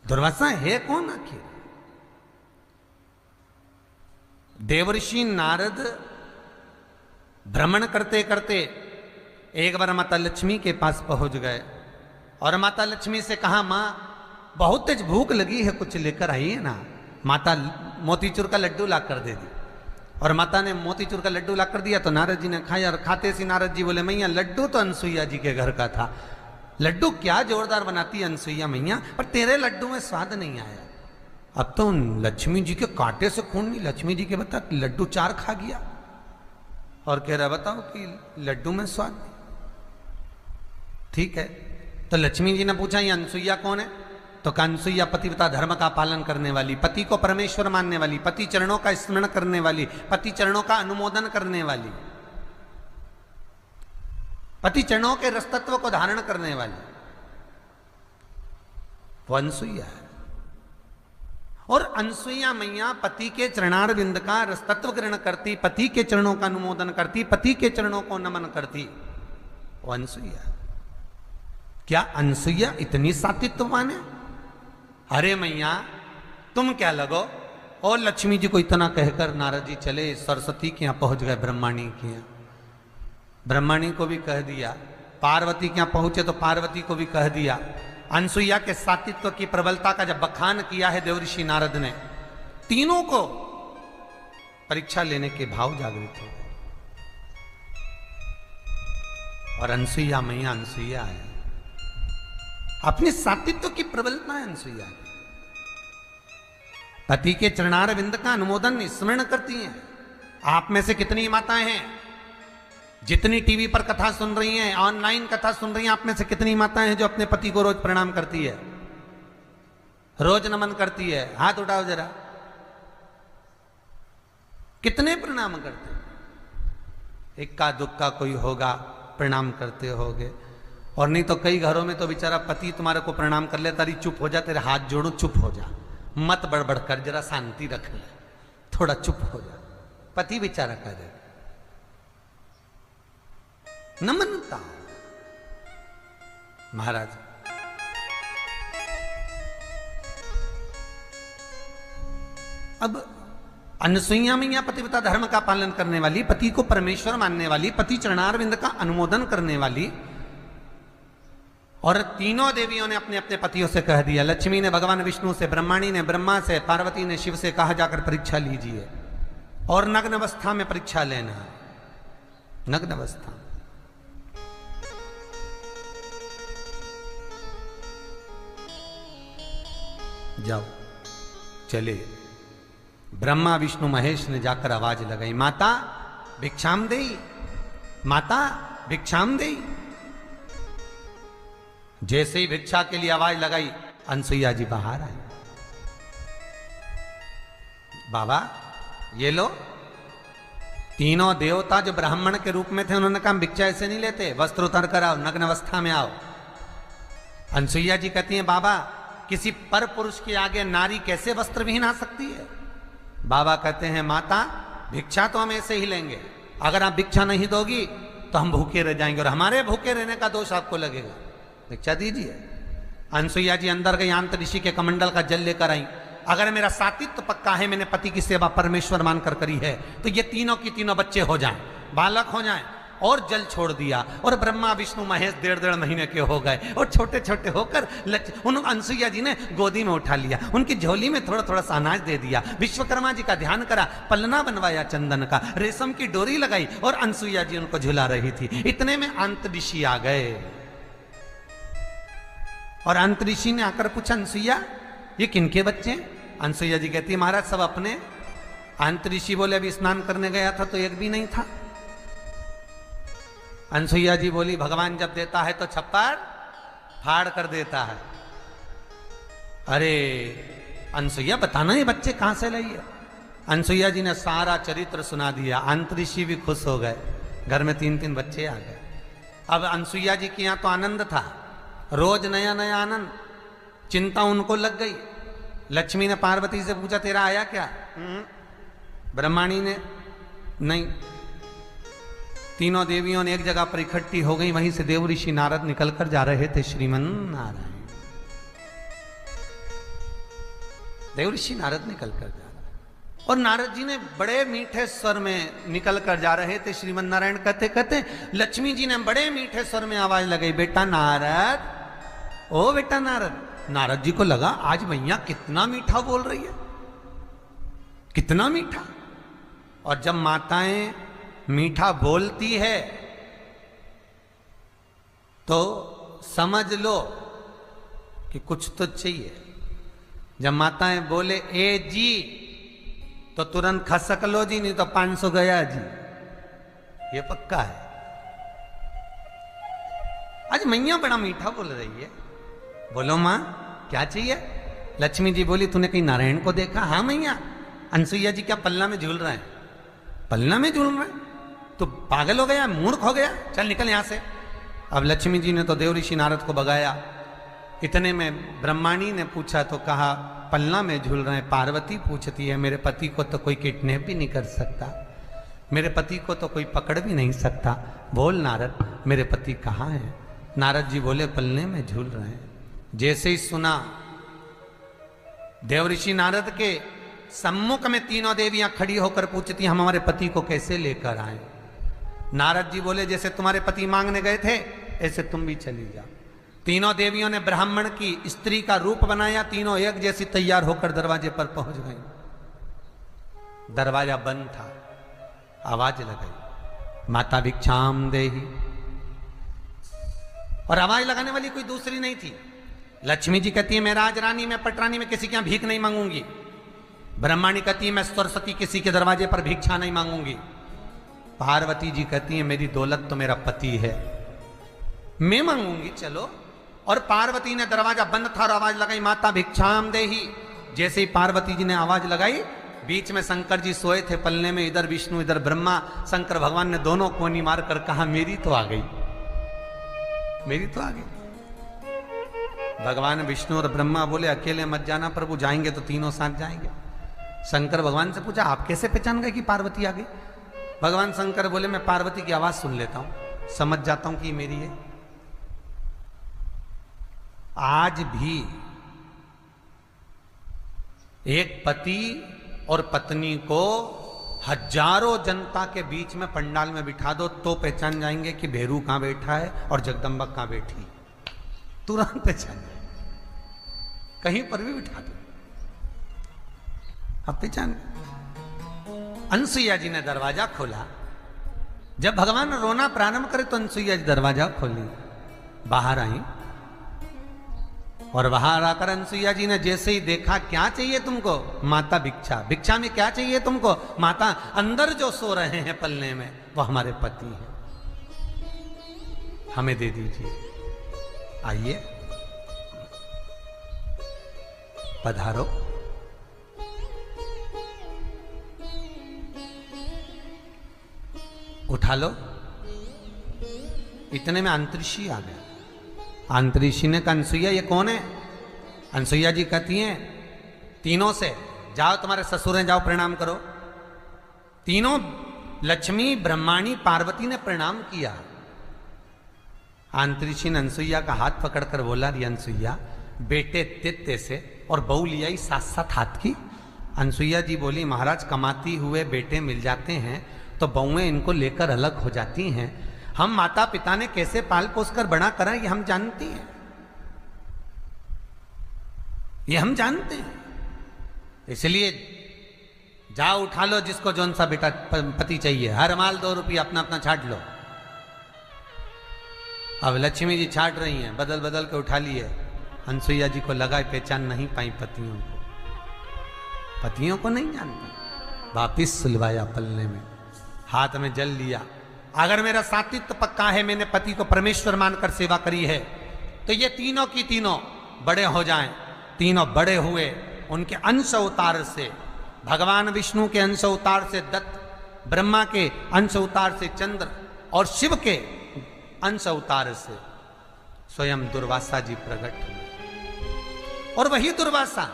दुर्वासा है कौन आखिर? देवर्षि नारद भ्रमण करते करते एक बार माता लक्ष्मी के पास पहुंच गए और माता लक्ष्मी से कहा मां बहुत तेज भूख लगी है, कुछ लेकर आइए ना। माता मोतीचूर का लड्डू ला कर दे दी और माता ने मोतीचूर का लड्डू ला कर दिया तो नारद जी ने खाया। और खाते सी नारद जी बोले मैया लड्डू तो अनसुईया जी के घर का था, लड्डू क्या जोरदार बनाती है अनसुईया मैया, पर तेरे लड्डू में स्वाद नहीं आया। अब तो लक्ष्मी जी के कांटे से खून नहीं, लक्ष्मी जी के बता लड्डू 4 खा गया और कह रहा बताओ कि लड्डू में स्वाद नहीं। ठीक है, तो लक्ष्मी जी ने पूछा ये अनसुईया कौन है? तो अनसुईया पतिव्रता धर्म का पालन करने वाली, पति को परमेश्वर मानने वाली, पति चरणों का स्मरण करने वाली, पति चरणों का अनुमोदन करने वाली, पति चरणों के रसतत्व को धारण करने वाली, वो अनसुईया है। और अनसुईया मैया पति के चरणारविंद का रसतत्व ग्रहण करती, पति के चरणों का अनुमोदन करती, पति के चरणों को नमन करती, वो अनसुईया। क्या अनसुईया इतनी सात्वित्ववान है? अरे मैया तुम क्या लगो। और लक्ष्मी जी को इतना कहकर नारद जी चले सरस्वती के यहां पहुंच गए, ब्रह्माणी के यहां। ब्रह्माणी को भी कह दिया, पार्वती के यहां पहुंचे तो पार्वती को भी कह दिया। अनसुईया के सात्वित्व की प्रबलता का जब बखान किया है देवऋषि नारद ने, तीनों को परीक्षा लेने के भाव जागृत हो गए। और अनसुईया मैया अनसुईया है, अपने सात्वित्व की प्रबलता है अनसुईया की। पति के चरणारविंद का अनुमोदन स्मरण करती हैं। आप में से कितनी माताएं हैं जितनी टीवी पर कथा सुन रही हैं, ऑनलाइन कथा सुन रही हैं, आप में से कितनी माताएं हैं जो अपने पति को रोज प्रणाम करती है, रोज नमन करती है? हाथ उठाओ जरा, कितने प्रणाम करते हैं? इक्का दुक्का कोई होगा प्रणाम करते होगे। और नहीं तो कई घरों में तो बेचारा पति तुम्हारे को प्रणाम कर ले, तारी चुप हो जा, तेरे हाथ जोड़ो चुप हो जा, मत बड़बड़ कर, जरा शांति रख ले, थोड़ा चुप हो जा, पति बेचारा कह दे। नमनता महाराज। अब अनसुईया मैया पतिव्रता धर्म का पालन करने वाली, पति को परमेश्वर मानने वाली, पति चरणारविंद का अनुमोदन करने वाली, और तीनों देवियों ने अपने अपने पतियों से कह दिया। लक्ष्मी ने भगवान विष्णु से, ब्रह्माणी ने ब्रह्मा से, पार्वती ने शिव से कहा जाकर परीक्षा लीजिए और नग्न अवस्था में परीक्षा लेना। नग्न अवस्था जाओ। चले। ब्रह्मा विष्णु महेश ने जाकर आवाज लगाई, माता भिक्षाम देई, माता भिक्षाम देई। जैसे ही भिक्षा के लिए आवाज लगाई, अनसुईया जी बाहर आए। बाबा ये लो। तीनों देवता जो ब्राह्मण के रूप में थे, उन्होंने कहा भिक्षा ऐसे नहीं लेते, वस्त्र उतार कर आओ, नग्न अवस्था में आओ। अनसुईया जी कहती हैं, बाबा किसी पर पुरुष के आगे नारी कैसे वस्त्र विहीन आ सकती है? बाबा कहते हैं, माता भिक्षा तो हम ऐसे ही लेंगे, अगर आप भिक्षा नहीं दोगी तो हम भूखे रह जाएंगे और हमारे भूखे रहने का दोष आपको लगेगा, भिक्षा दीजिए। अनसुईया जी अंदर गई, आंत ऋषि के कमंडल का जल लेकर आई। अगर मेरा सातित्व पक्का है, मैंने पति की सेवा परमेश्वर मानकर करी है, तो ये तीनों की तीनों बच्चे हो जाएं, बालक हो जाएं। और जल छोड़ दिया और ब्रह्मा विष्णु महेश 1.5 महीने के हो गए और छोटे छोटे होकर उन अनसुईया जी ने गोदी में उठा लिया, उनकी झोली में थोड़ा थोड़ा सा अनाज दे दिया। विश्वकर्मा जी का ध्यान करा, पलना बनवाया चंदन का, रेशम की डोरी लगाई और अनसुईया जी उनको झुला रही थी। इतने में अंत ऋषि आ गए और अंत ऋषि ने आकर पूछा, अनसुईया ये किनके बच्चे? अनसुईया जी कहती, महाराज सब अपने। अंत ऋषि बोले, अभी स्नान करने गया था तो एक भी नहीं था। अनसुईया जी बोली, भगवान जब देता है तो छप्पर फाड़ कर देता है। अरे अनसुईया बताना ये बच्चे कहां से लाई है? अनसुईया जी ने सारा चरित्र सुना दिया। अंत ऋषि भी खुश हो गए, घर में 3-3 बच्चे आ गए। अब अनसुईया जी के यहां तो आनंद था, रोज नया नया आनंद। चिंता उनको लग गई। लक्ष्मी ने पार्वती से पूछा, तेरा आया क्या? ब्रह्माणी ने नहीं। तीनों देवियों ने एक जगह पर इकट्ठी हो गई, वहीं से देव ऋषि नारद निकल कर जा रहे थे श्रीमन नारायण। देव ऋषि नारद निकल कर जा रहे और नारद जी ने बड़े मीठे स्वर में निकल कर जा रहे थे श्रीमन नारायण। कहते कहते लक्ष्मी जी ने बड़े मीठे स्वर में आवाज लगाई, बेटा नारद, ओ बेटा नारद। नारद जी को लगा आज मैया कितना मीठा बोल रही है, कितना मीठा। और जब माताएं मीठा बोलती है तो समझ लो कि कुछ तो चाहिए। जब माताएं बोले ए जी तो तुरंत खसक लो जी, नहीं तो 500 गया जी, ये पक्का है। आज मैया बड़ा मीठा बोल रही है। बोलो मां क्या चाहिए? लक्ष्मी जी बोली, तूने कहीं नारायण को देखा? हाँ मैया। अनसुईया जी क्या पलना में झूल रहे हैं? पलना में झूल रहे हैं? तो पागल हो गया, मूर्ख हो गया, चल निकल यहां से। अब लक्ष्मी जी ने तो देव ऋषि नारद को भगाया। इतने में ब्रह्माणी ने पूछा तो कहा, पलना में झूल रहे हैं। पार्वती पूछती है, मेरे पति को तो कोई किडनैप भी नहीं कर सकता, मेरे पति को तो कोई पकड़ भी नहीं सकता। बोल नारद, मेरे पति कहाँ हैं? नारद जी बोले, पलने में झूल रहे हैं। जैसे ही सुना, देव ऋषि नारद के सम्मुख में तीनों देवियां खड़ी होकर पूछती, हम हमारे पति को कैसे लेकर आए? नारद जी बोले, जैसे तुम्हारे पति मांगने गए थे ऐसे तुम भी चली जाओ। तीनों देवियों ने ब्राह्मण की स्त्री का रूप बनाया, तीनों एक जैसी तैयार होकर दरवाजे पर पहुंच गई। दरवाजा बंद था, आवाज लगाई, माता भिक्षाम देहि। और आवाज लगाने वाली कोई दूसरी नहीं थी। लक्ष्मी जी कहती है, मैं राजरानी, मैं पटरानी, में किसी के यहां भीख नहीं मांगूंगी। ब्रह्माणी कहती है, मैं सरस्वती किसी के दरवाजे पर भिक्षा नहीं मांगूंगी। पार्वती जी कहती है, मेरी दौलत तो मेरा पति है, मैं मांगूंगी, चलो। और पार्वती ने दरवाजा बंद था और आवाज लगाई, माता भिक्षाम देहि। जैसे ही पार्वती जी ने आवाज लगाई, बीच में शंकर जी सोए थे पलने में, इधर विष्णु इधर ब्रह्मा। शंकर भगवान ने दोनों कोनी मार कर कहा, मेरी तो आ गई, मेरी तो आ गई। भगवान विष्णु और ब्रह्मा बोले, अकेले मत जाना प्रभु, जाएंगे तो तीनों साथ जाएंगे। शंकर भगवान से पूछा, आप कैसे पहचान गए कि पार्वती आ गई? भगवान शंकर बोले, मैं पार्वती की आवाज सुन लेता हूं, समझ जाता हूं कि मेरी है। आज भी एक पति और पत्नी को हजारों जनता के बीच में पंडाल में बिठा दो तो पहचान जाएंगे कि भेरू कहां बैठा है और जगदम्बा कहां बैठी, तुरंत पहचान जाएंगे। कहीं पर भी बिठा दो, अब पहचान। अनसुईया जी ने दरवाजा खोला। जब भगवान रोना प्रारंभ करे तो अनसुईया जी दरवाजा खोली, बाहर आई और वहां आकर अनसुईया जी ने जैसे ही देखा, क्या चाहिए तुमको? माता भिक्षा। भिक्षा में क्या चाहिए तुमको? माता, अंदर जो सो रहे हैं पलने में वो हमारे पति हैं, हमें दे दीजिए। आइए, पधारो। उठा लो। इतने में अंतरिक्षी आ गया। अंतरिक्षी ने कहा, अनसुईया ये कौन है? अनसुईया जी कहती हैं, तीनों से जाओ, तुम्हारे ससुर हैं, जाओ प्रणाम करो। तीनों, लक्ष्मी, ब्रह्माणी, पार्वती ने प्रणाम किया। अंतरिक्षी ने अनसुईया का हाथ पकड़कर बोला, री अनसुईया, बेटे तित्ते से और बहू लिया ही साथ साथ हाथ की। अनसुईया जी बोली, महाराज, कमाती हुए बेटे मिल जाते हैं तो बहुएं इनको लेकर अलग हो जाती हैं। हम माता पिता ने कैसे पाल पोस कर बड़ा करा ये हम जानती हैं, ये हम जानते हैं। इसलिए जाओ, उठा लो जिसको जौन सा बेटा पति चाहिए, हर माल 2 रुपये अपना अपना छाट लो। अब लक्ष्मी जी छाट रही हैं, बदल बदल के उठा लिए। अनसुईया जी को लगा पहचान नहीं पाई पतियों को, पतियों को नहीं जानती। वापिस सुलवाया पलने में, हाथ में जल लिया। अगर मेरा सात्वित्व पक्का है, मैंने पति को परमेश्वर मानकर सेवा करी है, तो ये तीनों की तीनों बड़े हो जाएं। तीनों बड़े हुए, उनके अंश अवतार से, भगवान विष्णु के अंश अवतार से दत्त, ब्रह्मा के अंश अवतार से चंद्र और शिव के अंश अवतार से स्वयं दुर्वासा जी प्रकट हुए। और वही दुर्वासा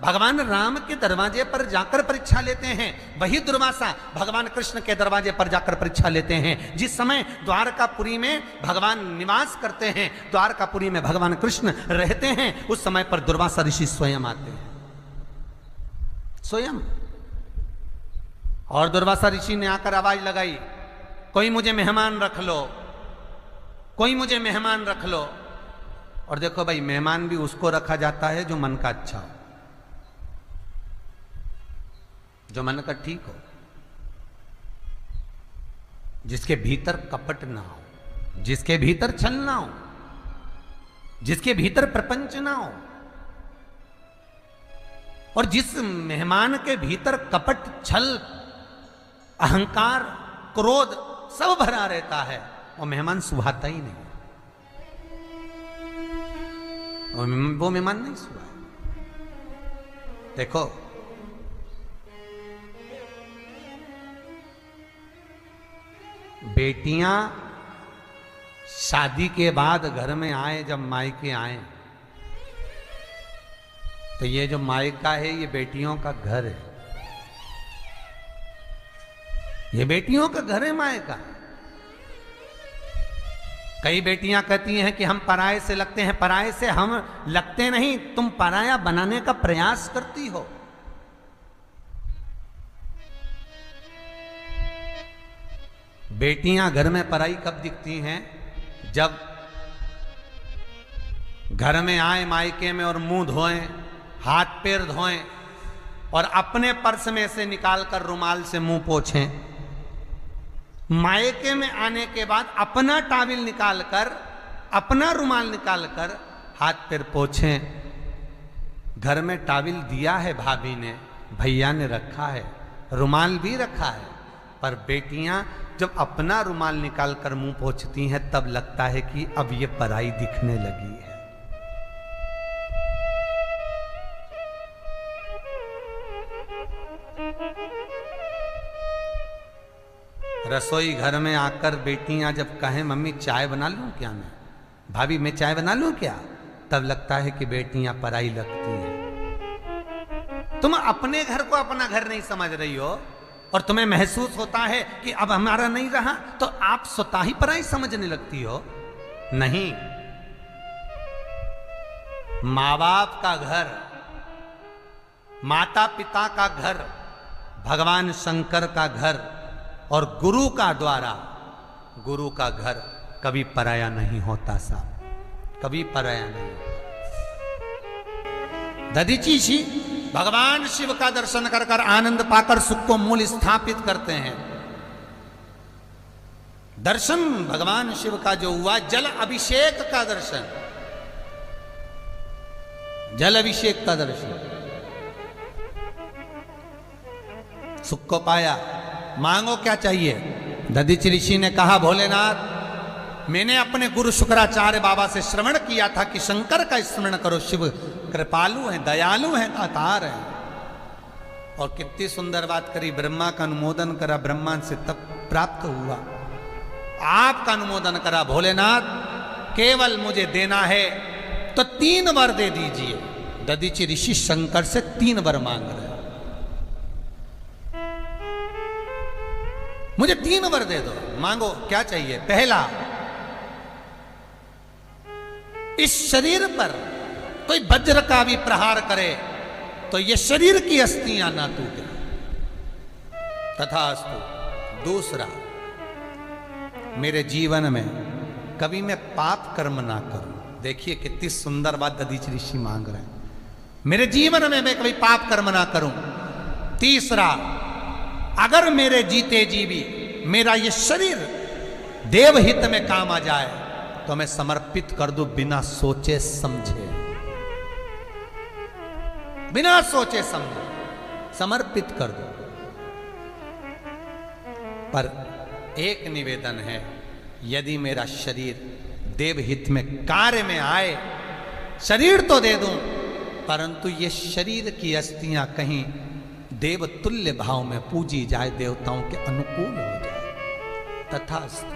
भगवान राम के दरवाजे पर जाकर परीक्षा लेते हैं, वही दुर्वासा भगवान कृष्ण के दरवाजे पर जाकर परीक्षा लेते हैं। जिस समय द्वारकापुरी में भगवान निवास करते हैं, द्वारकापुरी में भगवान कृष्ण रहते हैं, उस समय पर दुर्वासा ऋषि स्वयं आते हैं, स्वयं। और दुर्वासा ऋषि ने आकर आवाज लगाई, कोई मुझे मेहमान रख लो, कोई मुझे मेहमान रख लो। और देखो भाई, मेहमान भी उसको रखा जाता है जो मन का अच्छा हो, जो मन का ठीक हो, जिसके भीतर कपट ना हो, जिसके भीतर छल ना हो, जिसके भीतर प्रपंच ना हो। और जिस मेहमान के भीतर कपट, छल, अहंकार, क्रोध सब भरा रहता है, वो मेहमान सुहाता ही नहीं, वो मेहमान नहीं सुहा। देखो, बेटियां शादी के बाद घर में आए, जब मायके आए, तो ये जो मायका है ये बेटियों का घर है, ये बेटियों का घर है मायका। कई बेटियां कहती हैं कि हम पराये से लगते हैं, पराये से हम लगते नहीं, तुम पराया बनाने का प्रयास करती हो। बेटियां घर में पराई कब दिखती हैं? जब घर में आए मायके में और मुंह धोएं, हाथ पैर धोएं और अपने पर्स में से निकालकर रुमाल से मुंह पोंछें। मायके में आने के बाद अपना टाविल निकालकर, अपना रुमाल निकालकर हाथ पैर पोंछें। घर में टाविल दिया है भाभी ने, भैया ने रखा है, रुमाल भी रखा है, पर बेटियां जब अपना रुमाल निकालकर मुंह पोंछती हैं तब लगता है कि अब ये पराई दिखने लगी है। रसोई घर में आकर बेटियां जब कहें मम्मी चाय बना लूं क्या, मैं भाभी मैं चाय बना लूं क्या, तब लगता है कि बेटियां पराई लगती हैं। तुम अपने घर को अपना घर नहीं समझ रही हो और तुम्हें महसूस होता है कि अब हमारा नहीं रहा, तो आप स्वतः ही पराई समझने लगती हो। नहीं, माँ बाप का घर, माता पिता का घर, भगवान शंकर का घर और गुरु का द्वारा, गुरु का घर कभी पराया नहीं होता साहब, कभी पराया नहीं होता। दधीची जी भगवान शिव का दर्शन कर कर आनंद पाकर सुख को मूल स्थापित करते हैं। दर्शन भगवान शिव का जो हुआ, जल अभिषेक का दर्शन, जल अभिषेक तदर्शी। सुख को पाया, मांगो क्या चाहिए। दधीचि ऋषि ने कहा, भोलेनाथ मैंने अपने गुरु शुक्राचार्य बाबा से श्रवण किया था कि शंकर का स्मरण करो, शिव कृपालु हैं, दयालु हैं, दातार हैं। और कितनी सुंदर बात करी, ब्रह्मा का अनुमोदन करा, ब्रह्मा से तब प्राप्त हुआ। आपका अनुमोदन करा भोलेनाथ, केवल मुझे देना है तो 3 वर दे दीजिए। दधीचि ऋषि शंकर से 3 वर मांग रहे, मुझे 3 वर दे दो, मांगो क्या चाहिए। पहला, इस शरीर पर कोई वज्र का भी प्रहार करे तो ये शरीर की अस्थियां ना टूटे, तथास्तु। दूसरा, मेरे जीवन में कभी मैं पाप कर्म ना करूं। देखिए कितनी सुंदर बात दधीचि ऋषि मांग रहे हैं, मेरे जीवन में मैं कभी पाप कर्म ना करूं। तीसरा, अगर मेरे जीते जी भी मेरा ये शरीर देवहित में काम आ जाए तो मैं समर्पित कर दूं बिना सोचे समझे, बिना सोचे समझे समर्पित कर दो। पर एक निवेदन है, यदि मेरा शरीर देवहित में कार्य में आए, शरीर तो दे दूं परंतु ये शरीर की अस्थियां कहीं देवतुल्य भाव में पूजी जाए, देवताओं के अनुकूल हो जाए, तथास्तु।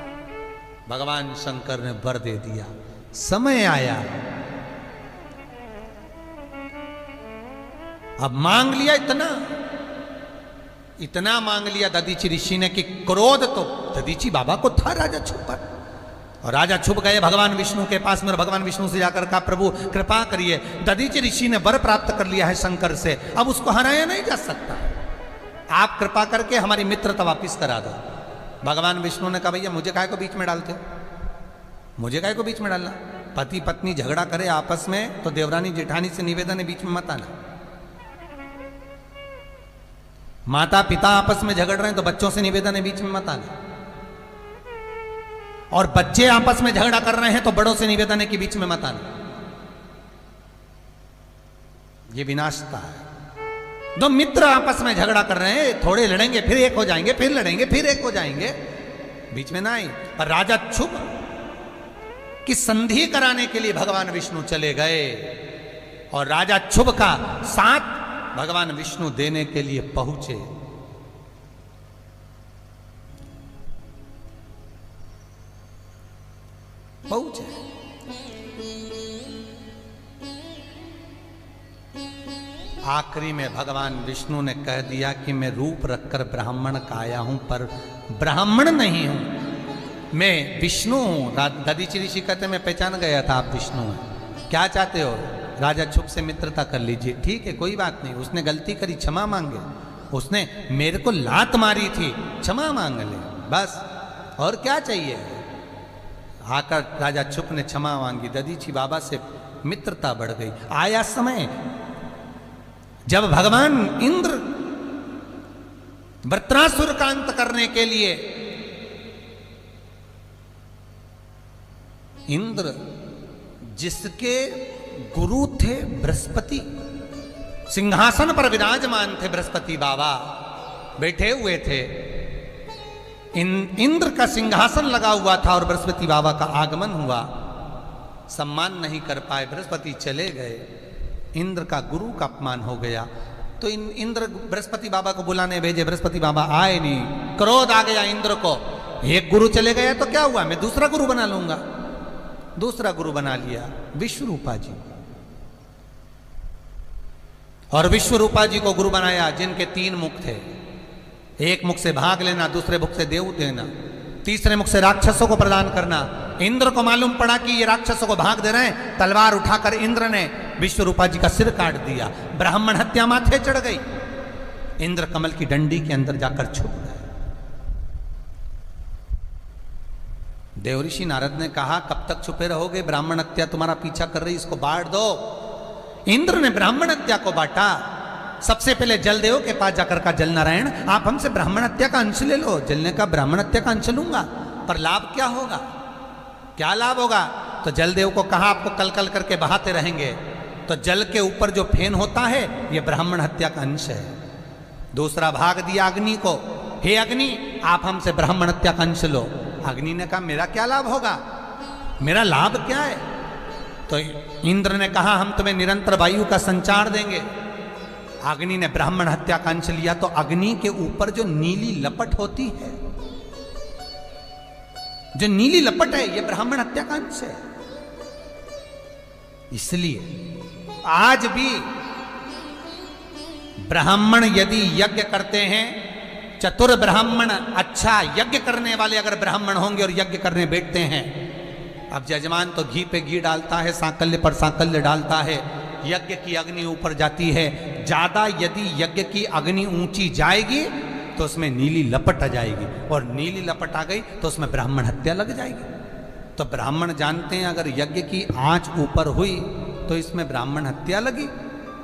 भगवान शंकर ने वर दे दिया। समय आया, अब मांग लिया, इतना मांग लिया दधीचि ऋषि ने कि क्रोध तो दधीचि बाबा को था राजा छुप पर। और राजा छुप गए भगवान विष्णु के पास में, और भगवान विष्णु से जाकर कहा, प्रभु कृपा करिए, दधीचि ऋषि ने वर प्राप्त कर लिया है शंकर से, अब उसको हराया नहीं जा सकता, आप कृपा करके हमारी मित्रता वापिस करा दो। भगवान विष्णु ने कहा, भैया मुझे काहे को बीच में डालते हो, मुझे काहे को बीच में डालना। पति पत्नी झगड़ा करे आपस में तो देवरानी जेठानी से निवेदन है बीच में मत आना। माता पिता आपस में झगड़ रहे हैं तो बच्चों से निवेदन है बीच में मत आना। और बच्चे आपस में झगड़ा कर रहे हैं तो बड़ों से निवेदन है कि बीच में मत आना। ये विनाशता है। दो मित्र आपस में झगड़ा कर रहे हैं, थोड़े लड़ेंगे फिर एक हो जाएंगे, फिर लड़ेंगे फिर एक हो जाएंगे, बीच में ना ही। पर राजा छुप की संधि कराने के लिए भगवान विष्णु चले गए, और राजा छुप का साथ भगवान विष्णु देने के लिए पहुंचे। आखिरी में भगवान विष्णु ने कह दिया कि मैं रूप रखकर ब्राह्मण का आया हूं, पर ब्राह्मण नहीं हूं, मैं विष्णु हूं। दधीचि ऋषि कहते मैं पहचान गया था आप विष्णु हैं, क्या चाहते हो। राजा छुप से मित्रता कर लीजिए, ठीक है कोई बात नहीं, उसने गलती करी क्षमा मांगे, उसने मेरे को लात मारी थी क्षमा मांग ले बस, और क्या चाहिए। आकर राजा छुप ने क्षमा मांगी, दधीचि बाबा से मित्रता बढ़ गई। आया समय जब भगवान इंद्र वृत्रासुर का अंत करने के लिए, इंद्र जिसके गुरु थे बृहस्पति, सिंहासन पर विराजमान थे बृहस्पति बाबा बैठे हुए थे, इंद्र का सिंहासन लगा हुआ था और बृहस्पति बाबा का आगमन हुआ, सम्मान नहीं कर पाए, बृहस्पति चले गए, इंद्र का गुरु का अपमान हो गया। तो इंद्र बृहस्पति बाबा को बुलाने भेजे, बृहस्पति बाबा आए नहीं, क्रोध आ गया इंद्र को, एक गुरु चले गया तो क्या हुआ, मैं दूसरा गुरु बना लूंगा। दूसरा गुरु बना लिया विश्वरूपा जी, और विश्वरूपा जी को गुरु बनाया जिनके 3 मुख थे, एक मुख से भाग लेना, दूसरे मुख से देव देना, तीसरे मुख से राक्षसों को प्रदान करना। इंद्र को मालूम पड़ा कि ये राक्षसों को भाग दे रहे हैं, तलवार उठाकर इंद्र ने विश्वरूपा जी का सिर काट दिया, ब्राह्मण हत्या माथे चढ़ गई, इंद्र कमल की डंडी के अंदर जाकर छुप गए। देवऋषि नारद ने कहा कब तक छुपे रहोगे, ब्राह्मण हत्या तुम्हारा पीछा कर रही, इसको बांट दो। इंद्र ने ब्राह्मण हत्या को बांटा। सबसे पहले जलदेव के पास जाकर कहा, जल नारायण आप हमसे ब्राह्मण हत्या का अंश ले लो। जल ने कहा ब्राह्मण हत्या का अंश लूंगा, पर लाभ क्या होगा, क्या लाभ होगा। तो जलदेव को कहा आपको कल कल करके बहाते रहेंगे, तो जल के ऊपर जो फेन होता है ये ब्राह्मण हत्या का अंश है। दूसरा भाग दिया अग्नि को, हे अग्नि आप हमसे ब्राह्मण हत्या का अंश लो। अग्नि ने कहा मेरा क्या लाभ होगा, मेरा लाभ क्या है? तो इंद्र ने कहा हम तुम्हें निरंतर वायु का संचार देंगे। अग्नि ने ब्राह्मण हत्या का अंश लिया, तो अग्नि के ऊपर जो नीली लपट होती है, जो नीली लपट है, ये ब्राह्मण हत्या का अंश है। इसलिए आज भी ब्राह्मण यदि यज्ञ करते हैं, चतुर ब्राह्मण, अच्छा यज्ञ करने वाले अगर ब्राह्मण होंगे और यज्ञ करने बैठते हैं, अब यजमान तो घी पे घी डालता है, सांकल्य पर सांकल्य डालता है, यज्ञ की अग्नि ऊपर जाती है। ज्यादा यदि यज्ञ की अग्नि ऊंची जाएगी तो उसमें नीली लपट आ जाएगी, और नीली लपट आ गई तो उसमें ब्राह्मण हत्या लग जाएगी। तो ब्राह्मण जानते हैं अगर यज्ञ की आंच ऊपर हुई तो इसमें ब्राह्मण हत्या लगी।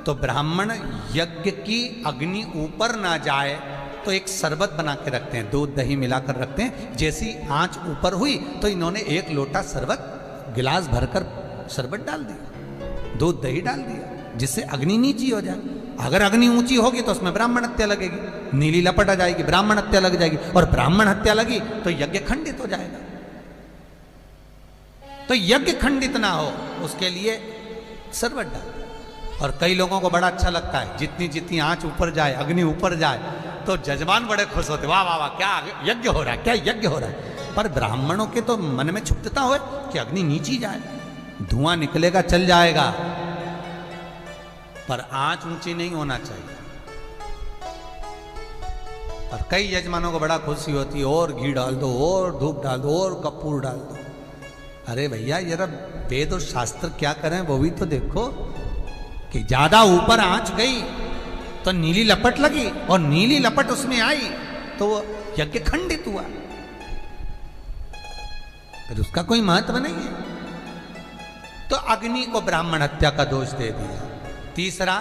तो ब्राह्मण यज्ञ की अग्नि ऊपर ना जाए तो एक शरबत बना के रखते हैं, दूध दही मिलाकर रखते हैं। जैसी आंच ऊपर हुई तो इन्होंने एक लोटा शरबत गिलास भरकर शरबत डाल दिया, दूध दही डाल दिया, जिससे अग्नि नीची हो जाए। अगर अग्नि ऊंची होगी तो उसमें ब्राह्मण हत्या लगेगी, नीली लपट आ जाएगी, ब्राह्मण हत्या लग जाएगी, और ब्राह्मण हत्या लगी तो यज्ञ खंडित हो जाएगा। तो यज्ञ खंडित ना हो उसके लिए शरबत डाल। और कई लोगों को बड़ा अच्छा लगता है, जितनी जितनी आंच ऊपर जाए, अग्नि ऊपर जाए, तो जजमान बड़े खुश होते, वाह वाह वाह क्या यज्ञ हो रहा है, क्या यज्ञ हो रहा है। पर ब्राह्मणों के तो मन में क्षुब्धता हो कि अग्नि नीची जाए, धुआं निकलेगा चल जाएगा, पर आंच ऊंची नहीं होना चाहिए। और कई यजमानों को बड़ा खुशी होती है, और घी डाल दो, और धूप डाल दो, और कपूर डाल दो। अरे भैया जरा वेद और शास्त्र क्या करें वो भी तो देखो, कि ज्यादा ऊपर आंच गई तो नीली लपट लगी, और नीली लपट उसमें आई तो वो यज्ञ खंडित हुआ, फिर उसका कोई महत्व नहीं है। तो अग्नि को ब्राह्मण हत्या का दोष दे दिया। तीसरा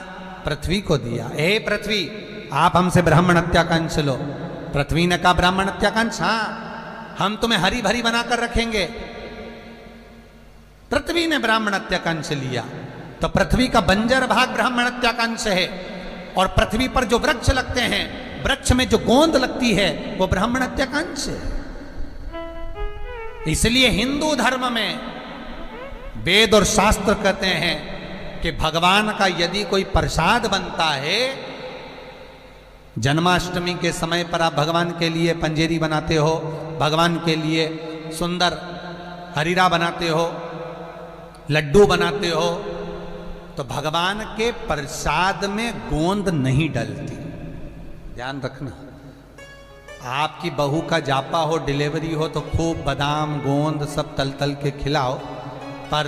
पृथ्वी को दिया, हे पृथ्वी आप हमसे ब्राह्मण हत्या का अंश लो। पृथ्वी ने कहा ब्राह्मण हत्या का अंश, हाँ हम तुम्हें हरी भरी बनाकर रखेंगे। पृथ्वी ने ब्राह्मण हत्या का अंश लिया, तो पृथ्वी का बंजर भाग ब्राह्मण हत्या का अंश है, और पृथ्वी पर जो वृक्ष लगते हैं, वृक्ष में जो गोंद लगती है वो ब्राह्मण हत्या का अंश है। इसलिए हिंदू धर्म में वेद और शास्त्र कहते हैं कि भगवान का यदि कोई प्रसाद बनता है, जन्माष्टमी के समय पर आप भगवान के लिए पंजेरी बनाते हो, भगवान के लिए सुंदर हरीरा बनाते हो, लड्डू बनाते हो, तो भगवान के प्रसाद में गोंद नहीं डलती। ध्यान रखना, आपकी बहू का जापा हो, डिलीवरी हो, तो खूब बादाम गोंद सब तल तल के खिलाओ, पर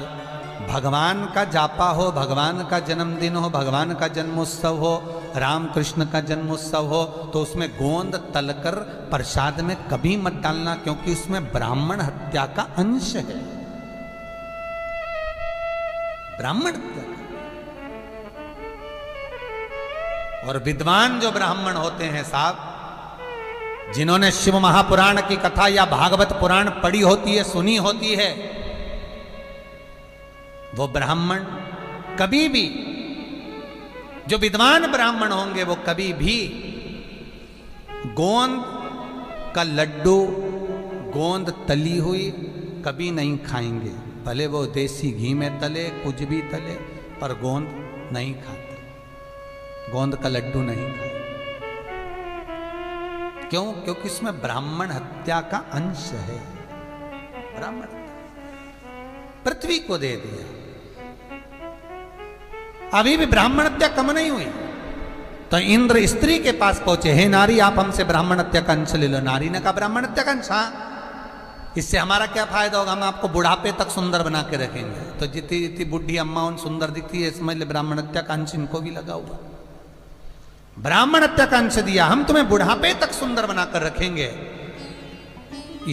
भगवान का जापा हो, भगवान का जन्मदिन हो, भगवान का जन्मोत्सव हो, राम कृष्ण का जन्मोत्सव हो, तो उसमें गोंद तलकर प्रसाद में कभी मत डालना, क्योंकि उसमें ब्राह्मण हत्या का अंश है। ब्राह्मण हत्या। और विद्वान जो ब्राह्मण होते हैं साहब, जिन्होंने शिव महापुराण की कथा या भागवत पुराण पढ़ी होती है, सुनी होती है, वो ब्राह्मण कभी भी, जो विद्वान ब्राह्मण होंगे वो कभी भी गोंद का लड्डू, गोंद तली हुई कभी नहीं खाएंगे। भले वो देसी घी में तले, कुछ भी तले, पर गोंद नहीं खाते, गोंद का लड्डू नहीं खाते। क्यों? क्योंकि इसमें ब्राह्मण हत्या का अंश है। ब्राह्मण पृथ्वी को दे दिया। अभी भी ब्राह्मण हत्या कम नहीं हुई, तो इंद्र स्त्री के पास पहुंचे, हे नारी आप हमसे ब्राह्मण हत्या का अंश ले लो। नारी ने कहा ब्राह्मण हत्या का अंश, हाँ इससे हमारा क्या फायदा होगा, हम आपको बुढ़ापे तक सुंदर बना के रखेंगे। तो जितनी जितनी बुढ़ी अम्मा उन सुंदर दिखती है, समझ ले ब्राह्मण हत्या का अंश इनको भी लगा हुआ। ब्राह्मण हत्या का अंश दिया, हम तुम्हें बुढ़ापे तक सुंदर बनाकर रखेंगे।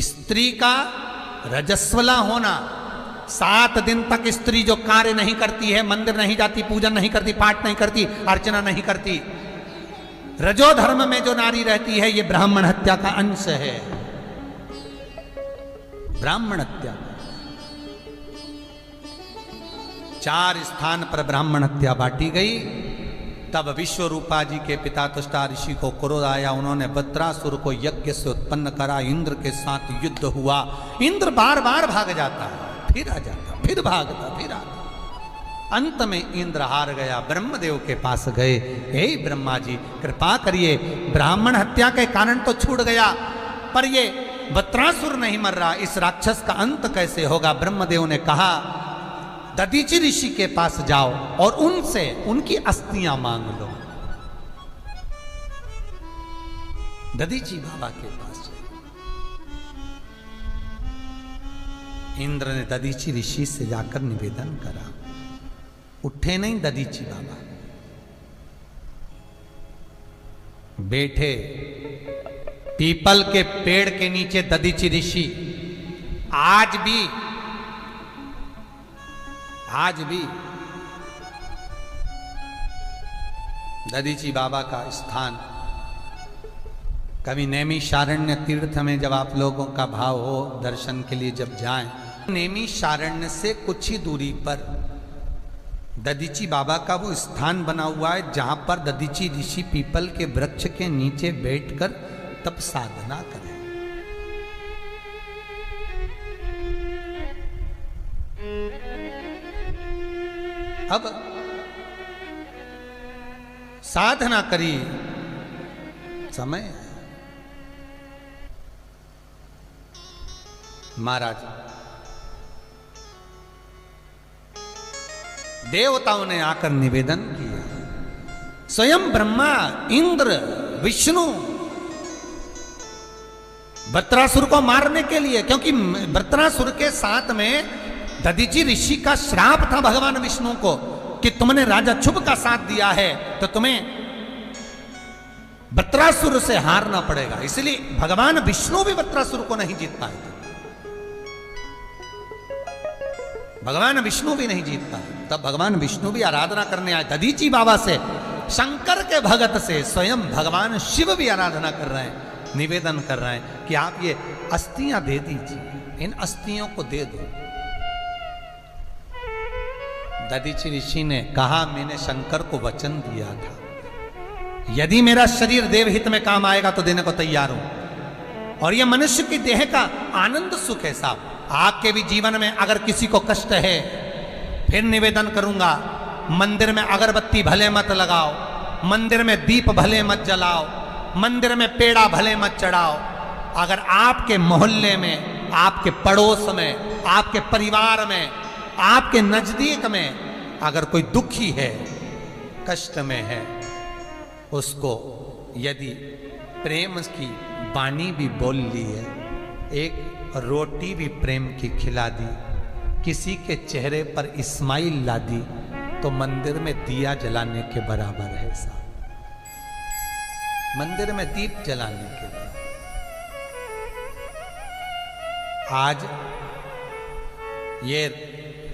स्त्री का रजस्वला होना, 7 दिन तक स्त्री जो कार्य नहीं करती है, मंदिर नहीं जाती, पूजन नहीं करती, पाठ नहीं करती, अर्चना नहीं करती, रजो धर्म में जो नारी रहती है, ये ब्राह्मण हत्या का अंश है। ब्राह्मण हत्या। 4 स्थान पर ब्राह्मण हत्या बांटी गई। तब विश्वरूपा जी के पिता तुष्टा ऋषि को क्रोध आया। उन्होंने वृत्रासुर को यज्ञ से उत्पन्न करा। इंद्र के साथ युद्ध हुआ। इंद्र बार बार भाग जाता, फिर आ जाता, फिर भागता, फिर आता। अंत में इंद्र हार गया। ब्रह्मदेव के पास गए, हे ब्रह्मा जी कृपा करिए, ब्राह्मण हत्या के कारण तो छूट गया, पर ये वृत्रासुर नहीं मर रहा, इस राक्षस का अंत कैसे होगा? ब्रह्मदेव ने कहा दधीचि ऋषि के पास जाओ और उनसे उनकी अस्थियां मांग लो। दधीचि बाबा के पास इंद्र ने दधीचि ऋषि से जाकर निवेदन करा। उठे नहीं दधीचि बाबा, बैठे पीपल के पेड़ के नीचे दधीचि ऋषि। आज भी दधीचि बाबा का स्थान कभी नैमिषारण्य तीर्थ में जब आप लोगों का भाव हो दर्शन के लिए जब जाएं, नैमिषारण्य से कुछ ही दूरी पर दधीचि बाबा का वो स्थान बना हुआ है जहां पर दधीचि ऋषि पीपल के वृक्ष के नीचे बैठकर तप साधना करें। अब साधना करी, समय है। महाराज देवताओं ने आकर निवेदन किया। स्वयं ब्रह्मा, इंद्र, विष्णु वृत्रासुर को मारने के लिए, क्योंकि वृत्रासुर के साथ में दधीचि ऋषि का श्राप था भगवान विष्णु को कि तुमने राजा शुभ का साथ दिया है तो तुम्हें वृत्रासुर से हारना पड़ेगा। इसलिए भगवान विष्णु भी वृत्रासुर को नहीं जीत पाए थे। भगवान विष्णु भी नहीं जीत पाए। तब भगवान विष्णु भी आराधना करने आए दधीचि बाबा से, शंकर के भगत से। स्वयं भगवान शिव भी आराधना कर रहे हैं, निवेदन कर रहे हैं कि आप ये अस्थियां दे दीजिए, इन अस्थियों को दे दो। दधीचि ऋषि ने कहा मैंने शंकर को वचन दिया था, यदि मेरा शरीर देवहित में काम आएगा तो देने को तैयार हूं। और यह मनुष्य की देह का आनंद सुख है साहब। आपके भी जीवन में अगर किसी को कष्ट है, फिर निवेदन करूंगा, मंदिर में अगरबत्ती भले मत लगाओ, मंदिर में दीप भले मत जलाओ, मंदिर में पेड़ा भले मत चढ़ाओ। अगर आपके मोहल्ले में, आपके पड़ोस में, आपके परिवार में, आपके नजदीक में अगर कोई दुखी है, कष्ट में है, उसको यदि प्रेम की वाणी भी बोल ली है, एक रोटी भी प्रेम की खिला दी, किसी के चेहरे पर इस्माइल ला दी, तो मंदिर में दिया जलाने के बराबर है साहब। मंदिर में दीप जलाने के लिए। आज ये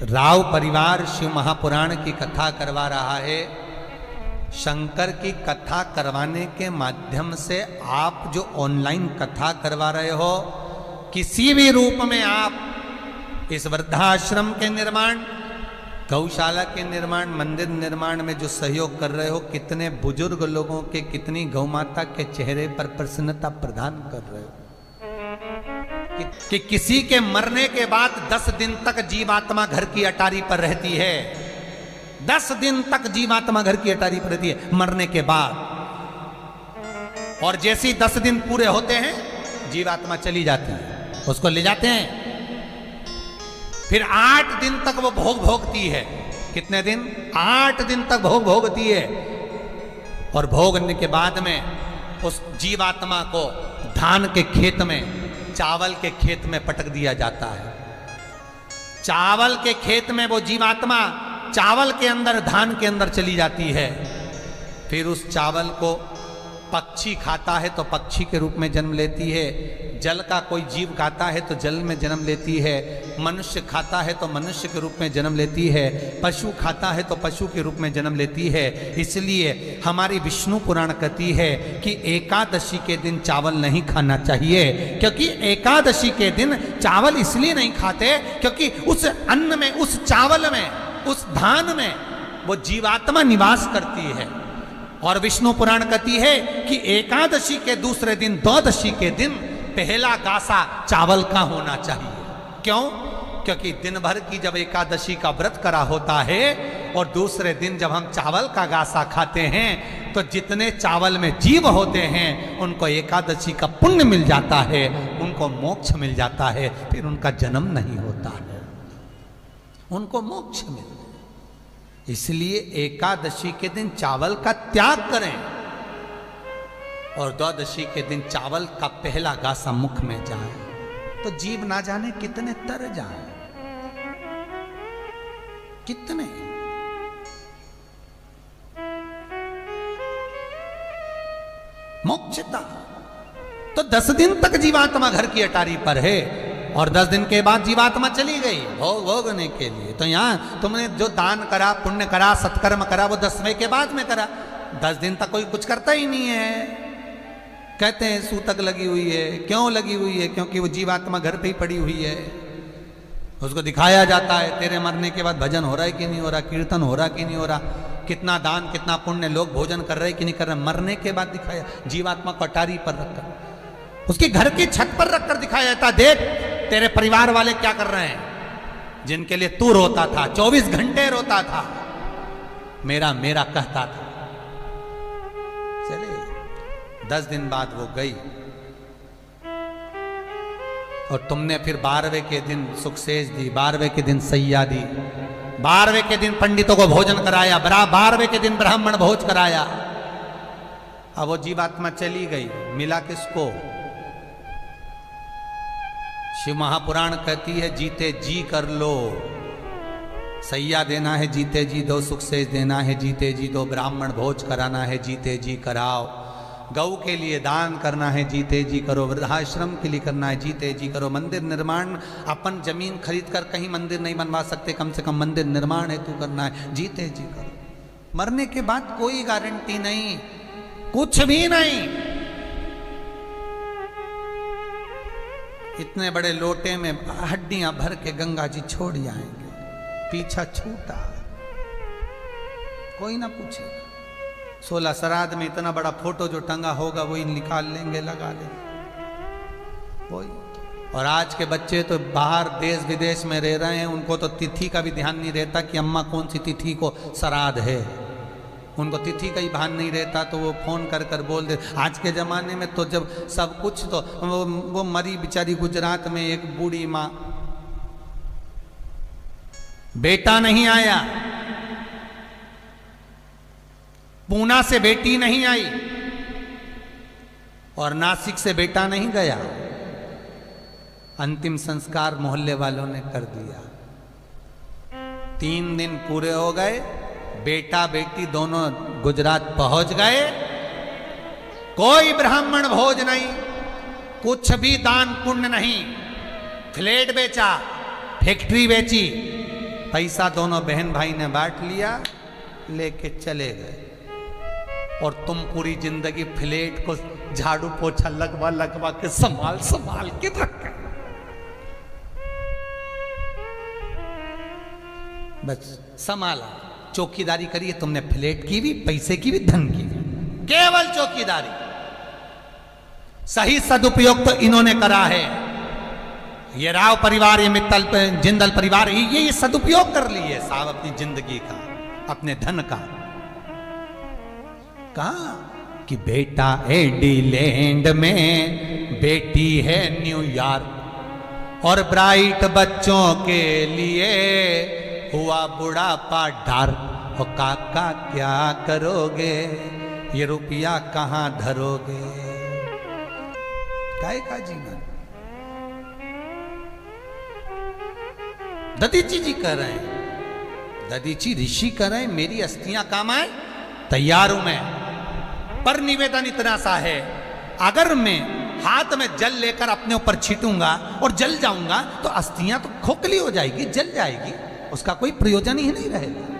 राव परिवार शिव महापुराण की कथा करवा रहा है। शंकर की कथा करवाने के माध्यम से आप जो ऑनलाइन कथा करवा रहे हो, किसी भी रूप में आप इस वृद्धाश्रम के निर्माण, गौशाला के निर्माण, मंदिर निर्माण में जो सहयोग कर रहे हो, कितने बुजुर्ग लोगों के, कितनी गौमाता के चेहरे पर प्रसन्नता प्रदान कर रहे हो कि किसी के मरने के बाद 10 दिन तक जीवात्मा घर की अटारी पर रहती है। 10 दिन तक जीवात्मा घर की अटारी पर रहती है मरने के बाद। और जैसे ही 10 दिन पूरे होते हैं जीवात्मा चली जाती है, उसको ले जाते हैं। फिर 8 दिन तक वो भोग भोगती है। कितने दिन? 8 दिन तक भोग भोगती है। और भोगने के बाद में उस जीवात्मा को धान के खेत में, चावल के खेत में पटक दिया जाता है। चावल के खेत में वो जीवात्मा चावल के अंदर, धान के अंदर चली जाती है। फिर उस चावल को पक्षी खाता है तो पक्षी के रूप में जन्म लेती है, जल का कोई जीव खाता है तो जल में जन्म लेती है, मनुष्य खाता है तो मनुष्य के रूप में जन्म लेती है, पशु खाता है तो पशु के रूप में जन्म लेती है। इसलिए हमारी विष्णु पुराण कहती है कि एकादशी के दिन चावल नहीं खाना चाहिए, क्योंकि एकादशी के दिन चावल इसलिए नहीं खाते क्योंकि उस अन्न में, उस चावल में उस धान में वो जीवात्मा निवास करती है। और विष्णु पुराण कहती है कि एकादशी के दूसरे दिन, द्वादशी के दिन पहला गासा चावल का होना चाहिए। क्यों? क्योंकि दिन भर की जब एकादशी का व्रत करा होता है और दूसरे दिन जब हम चावल का गासा खाते हैं तो जितने चावल में जीव होते हैं उनको एकादशी का पुण्य मिल जाता है, उनको मोक्ष मिल जाता है, फिर उनका जन्म नहीं होता है, उनको मोक्ष मिल। इसलिए एकादशी के दिन चावल का त्याग करें और द्वादशी के दिन चावल का पहला गासा मुख में जाए तो जीव ना जाने कितने तर जाए, कितने। मोक्षता तो 10 दिन तक जीवात्मा घर की अटारी पर है और 10 दिन के बाद जीवात्मा चली गई भोग भोगने के लिए। तो यहां तुमने जो दान करा, पुण्य करा, सत्कर्म करा, वो 10वें के बाद में करा। 10 दिन तक कोई कुछ करता ही नहीं है। कहते हैं सूतक लगी हुई है। क्यों लगी हुई है? क्योंकि वो जीवात्मा घर पे ही पड़ी हुई है। उसको दिखाया जाता है तेरे मरने के बाद भजन हो रहा है कि नहीं हो रहा, कीर्तन हो रहा कि नहीं हो रहा, कितना दान कितना पुण्य, लोग भोजन कर रहे कि नहीं कर रहे। मरने के बाद दिखाया, जीवात्मा को अटारी पर रखकर, उसके घर की छत पर रखकर दिखाया जाता, देख तेरे परिवार वाले क्या कर रहे हैं, जिनके लिए तू रोता था, 24 घंटे रोता था, मेरा मेरा कहता था। चले 10 दिन बाद वो गई और तुमने फिर 12वें के दिन सुखसेज दी, 12वें के दिन सैया दी, 12वें के दिन पंडितों को भोजन कराया, 12वें के दिन ब्राह्मण भोज कराया। अब वो जीवात्मा चली गई, मिला किसको? शिव महापुराण कहती है जीते जी कर लो, सैया देना है जीते जी दो, सुखसेज देना है जीते जी दो, ब्राह्मण भोज कराना है जीते जी कराओ, गौ के लिए दान करना है जीते जी करो, वृद्धाश्रम के लिए करना है जीते जी करो, मंदिर निर्माण, अपन जमीन खरीद कर कहीं मंदिर नहीं बनवा सकते, कम से कम मंदिर निर्माण हेतु करना है जीते जी करो। मरने के बाद कोई गारंटी नहीं, कुछ भी नहीं। इतने बड़े लोटे में हड्डियां भर के गंगा जी छोड़ जाएंगे, पीछा छूटा, कोई ना पूछेगा। 16 श्राद्ध में इतना बड़ा फोटो जो टंगा होगा वही निकाल लेंगे, लगा लेंगे वही। और आज के बच्चे तो बाहर देश विदेश में रह रहे हैं, उनको तो तिथि का भी ध्यान नहीं रहता कि अम्मा कौन सी तिथि को श्राद्ध है, उनको तिथि का ही भान नहीं रहता, तो वो फोन कर कर बोल दे। आज के ज़माने में तो जब सब कुछ, तो वो मरी बेचारी गुजरात में एक बूढ़ी माँ, बेटा नहीं आया, पूना से बेटी नहीं आई और नासिक से बेटा नहीं गया, अंतिम संस्कार मोहल्ले वालों ने कर दिया। 3 दिन पूरे हो गए, बेटा बेटी दोनों गुजरात पहुंच गए, कोई ब्राह्मण भोज नहीं, कुछ भी दान पुण्य नहीं, फ्लैट बेचा, फैक्ट्री बेची, पैसा दोनों बहन भाई ने बांट लिया, लेके चले गए। और तुम पूरी जिंदगी फ्लैट को झाड़ू पोछा लगवा लगवा के संभाल संभाल के रखे, बस संभाला, चौकीदारी करिए तुमने, फ्लैट की भी, पैसे की भी, धन की भी, केवल चौकीदारी। सही सदुपयोग तो इन्होंने करा है, ये राव परिवार, ये मित्तल जिंदल परिवार, ये सदुपयोग कर लिए साहब अपनी जिंदगी का, अपने धन का। कहा कि बेटा एडिलैंड में, बेटी है न्यूयॉर्क, और ब्राइट बच्चों के लिए हुआ बुढ़ापा डार। और काका क्या करोगे, ये रुपया कहां धरोगे, काय का जीवन। ददीची जी कह रहे हैं, ददीची ऋषि कह रहे हैं, मेरी अस्थियां काम आए, तैयार हूं मैं, पर निवेदन इतना सा है, अगर मैं हाथ में जल लेकर अपने ऊपर छीटूंगा और जल जाऊंगा तो अस्थियां तो खोखली हो जाएगी, जल जाएगी, उसका कोई प्रयोजन ही नहीं रहेगा।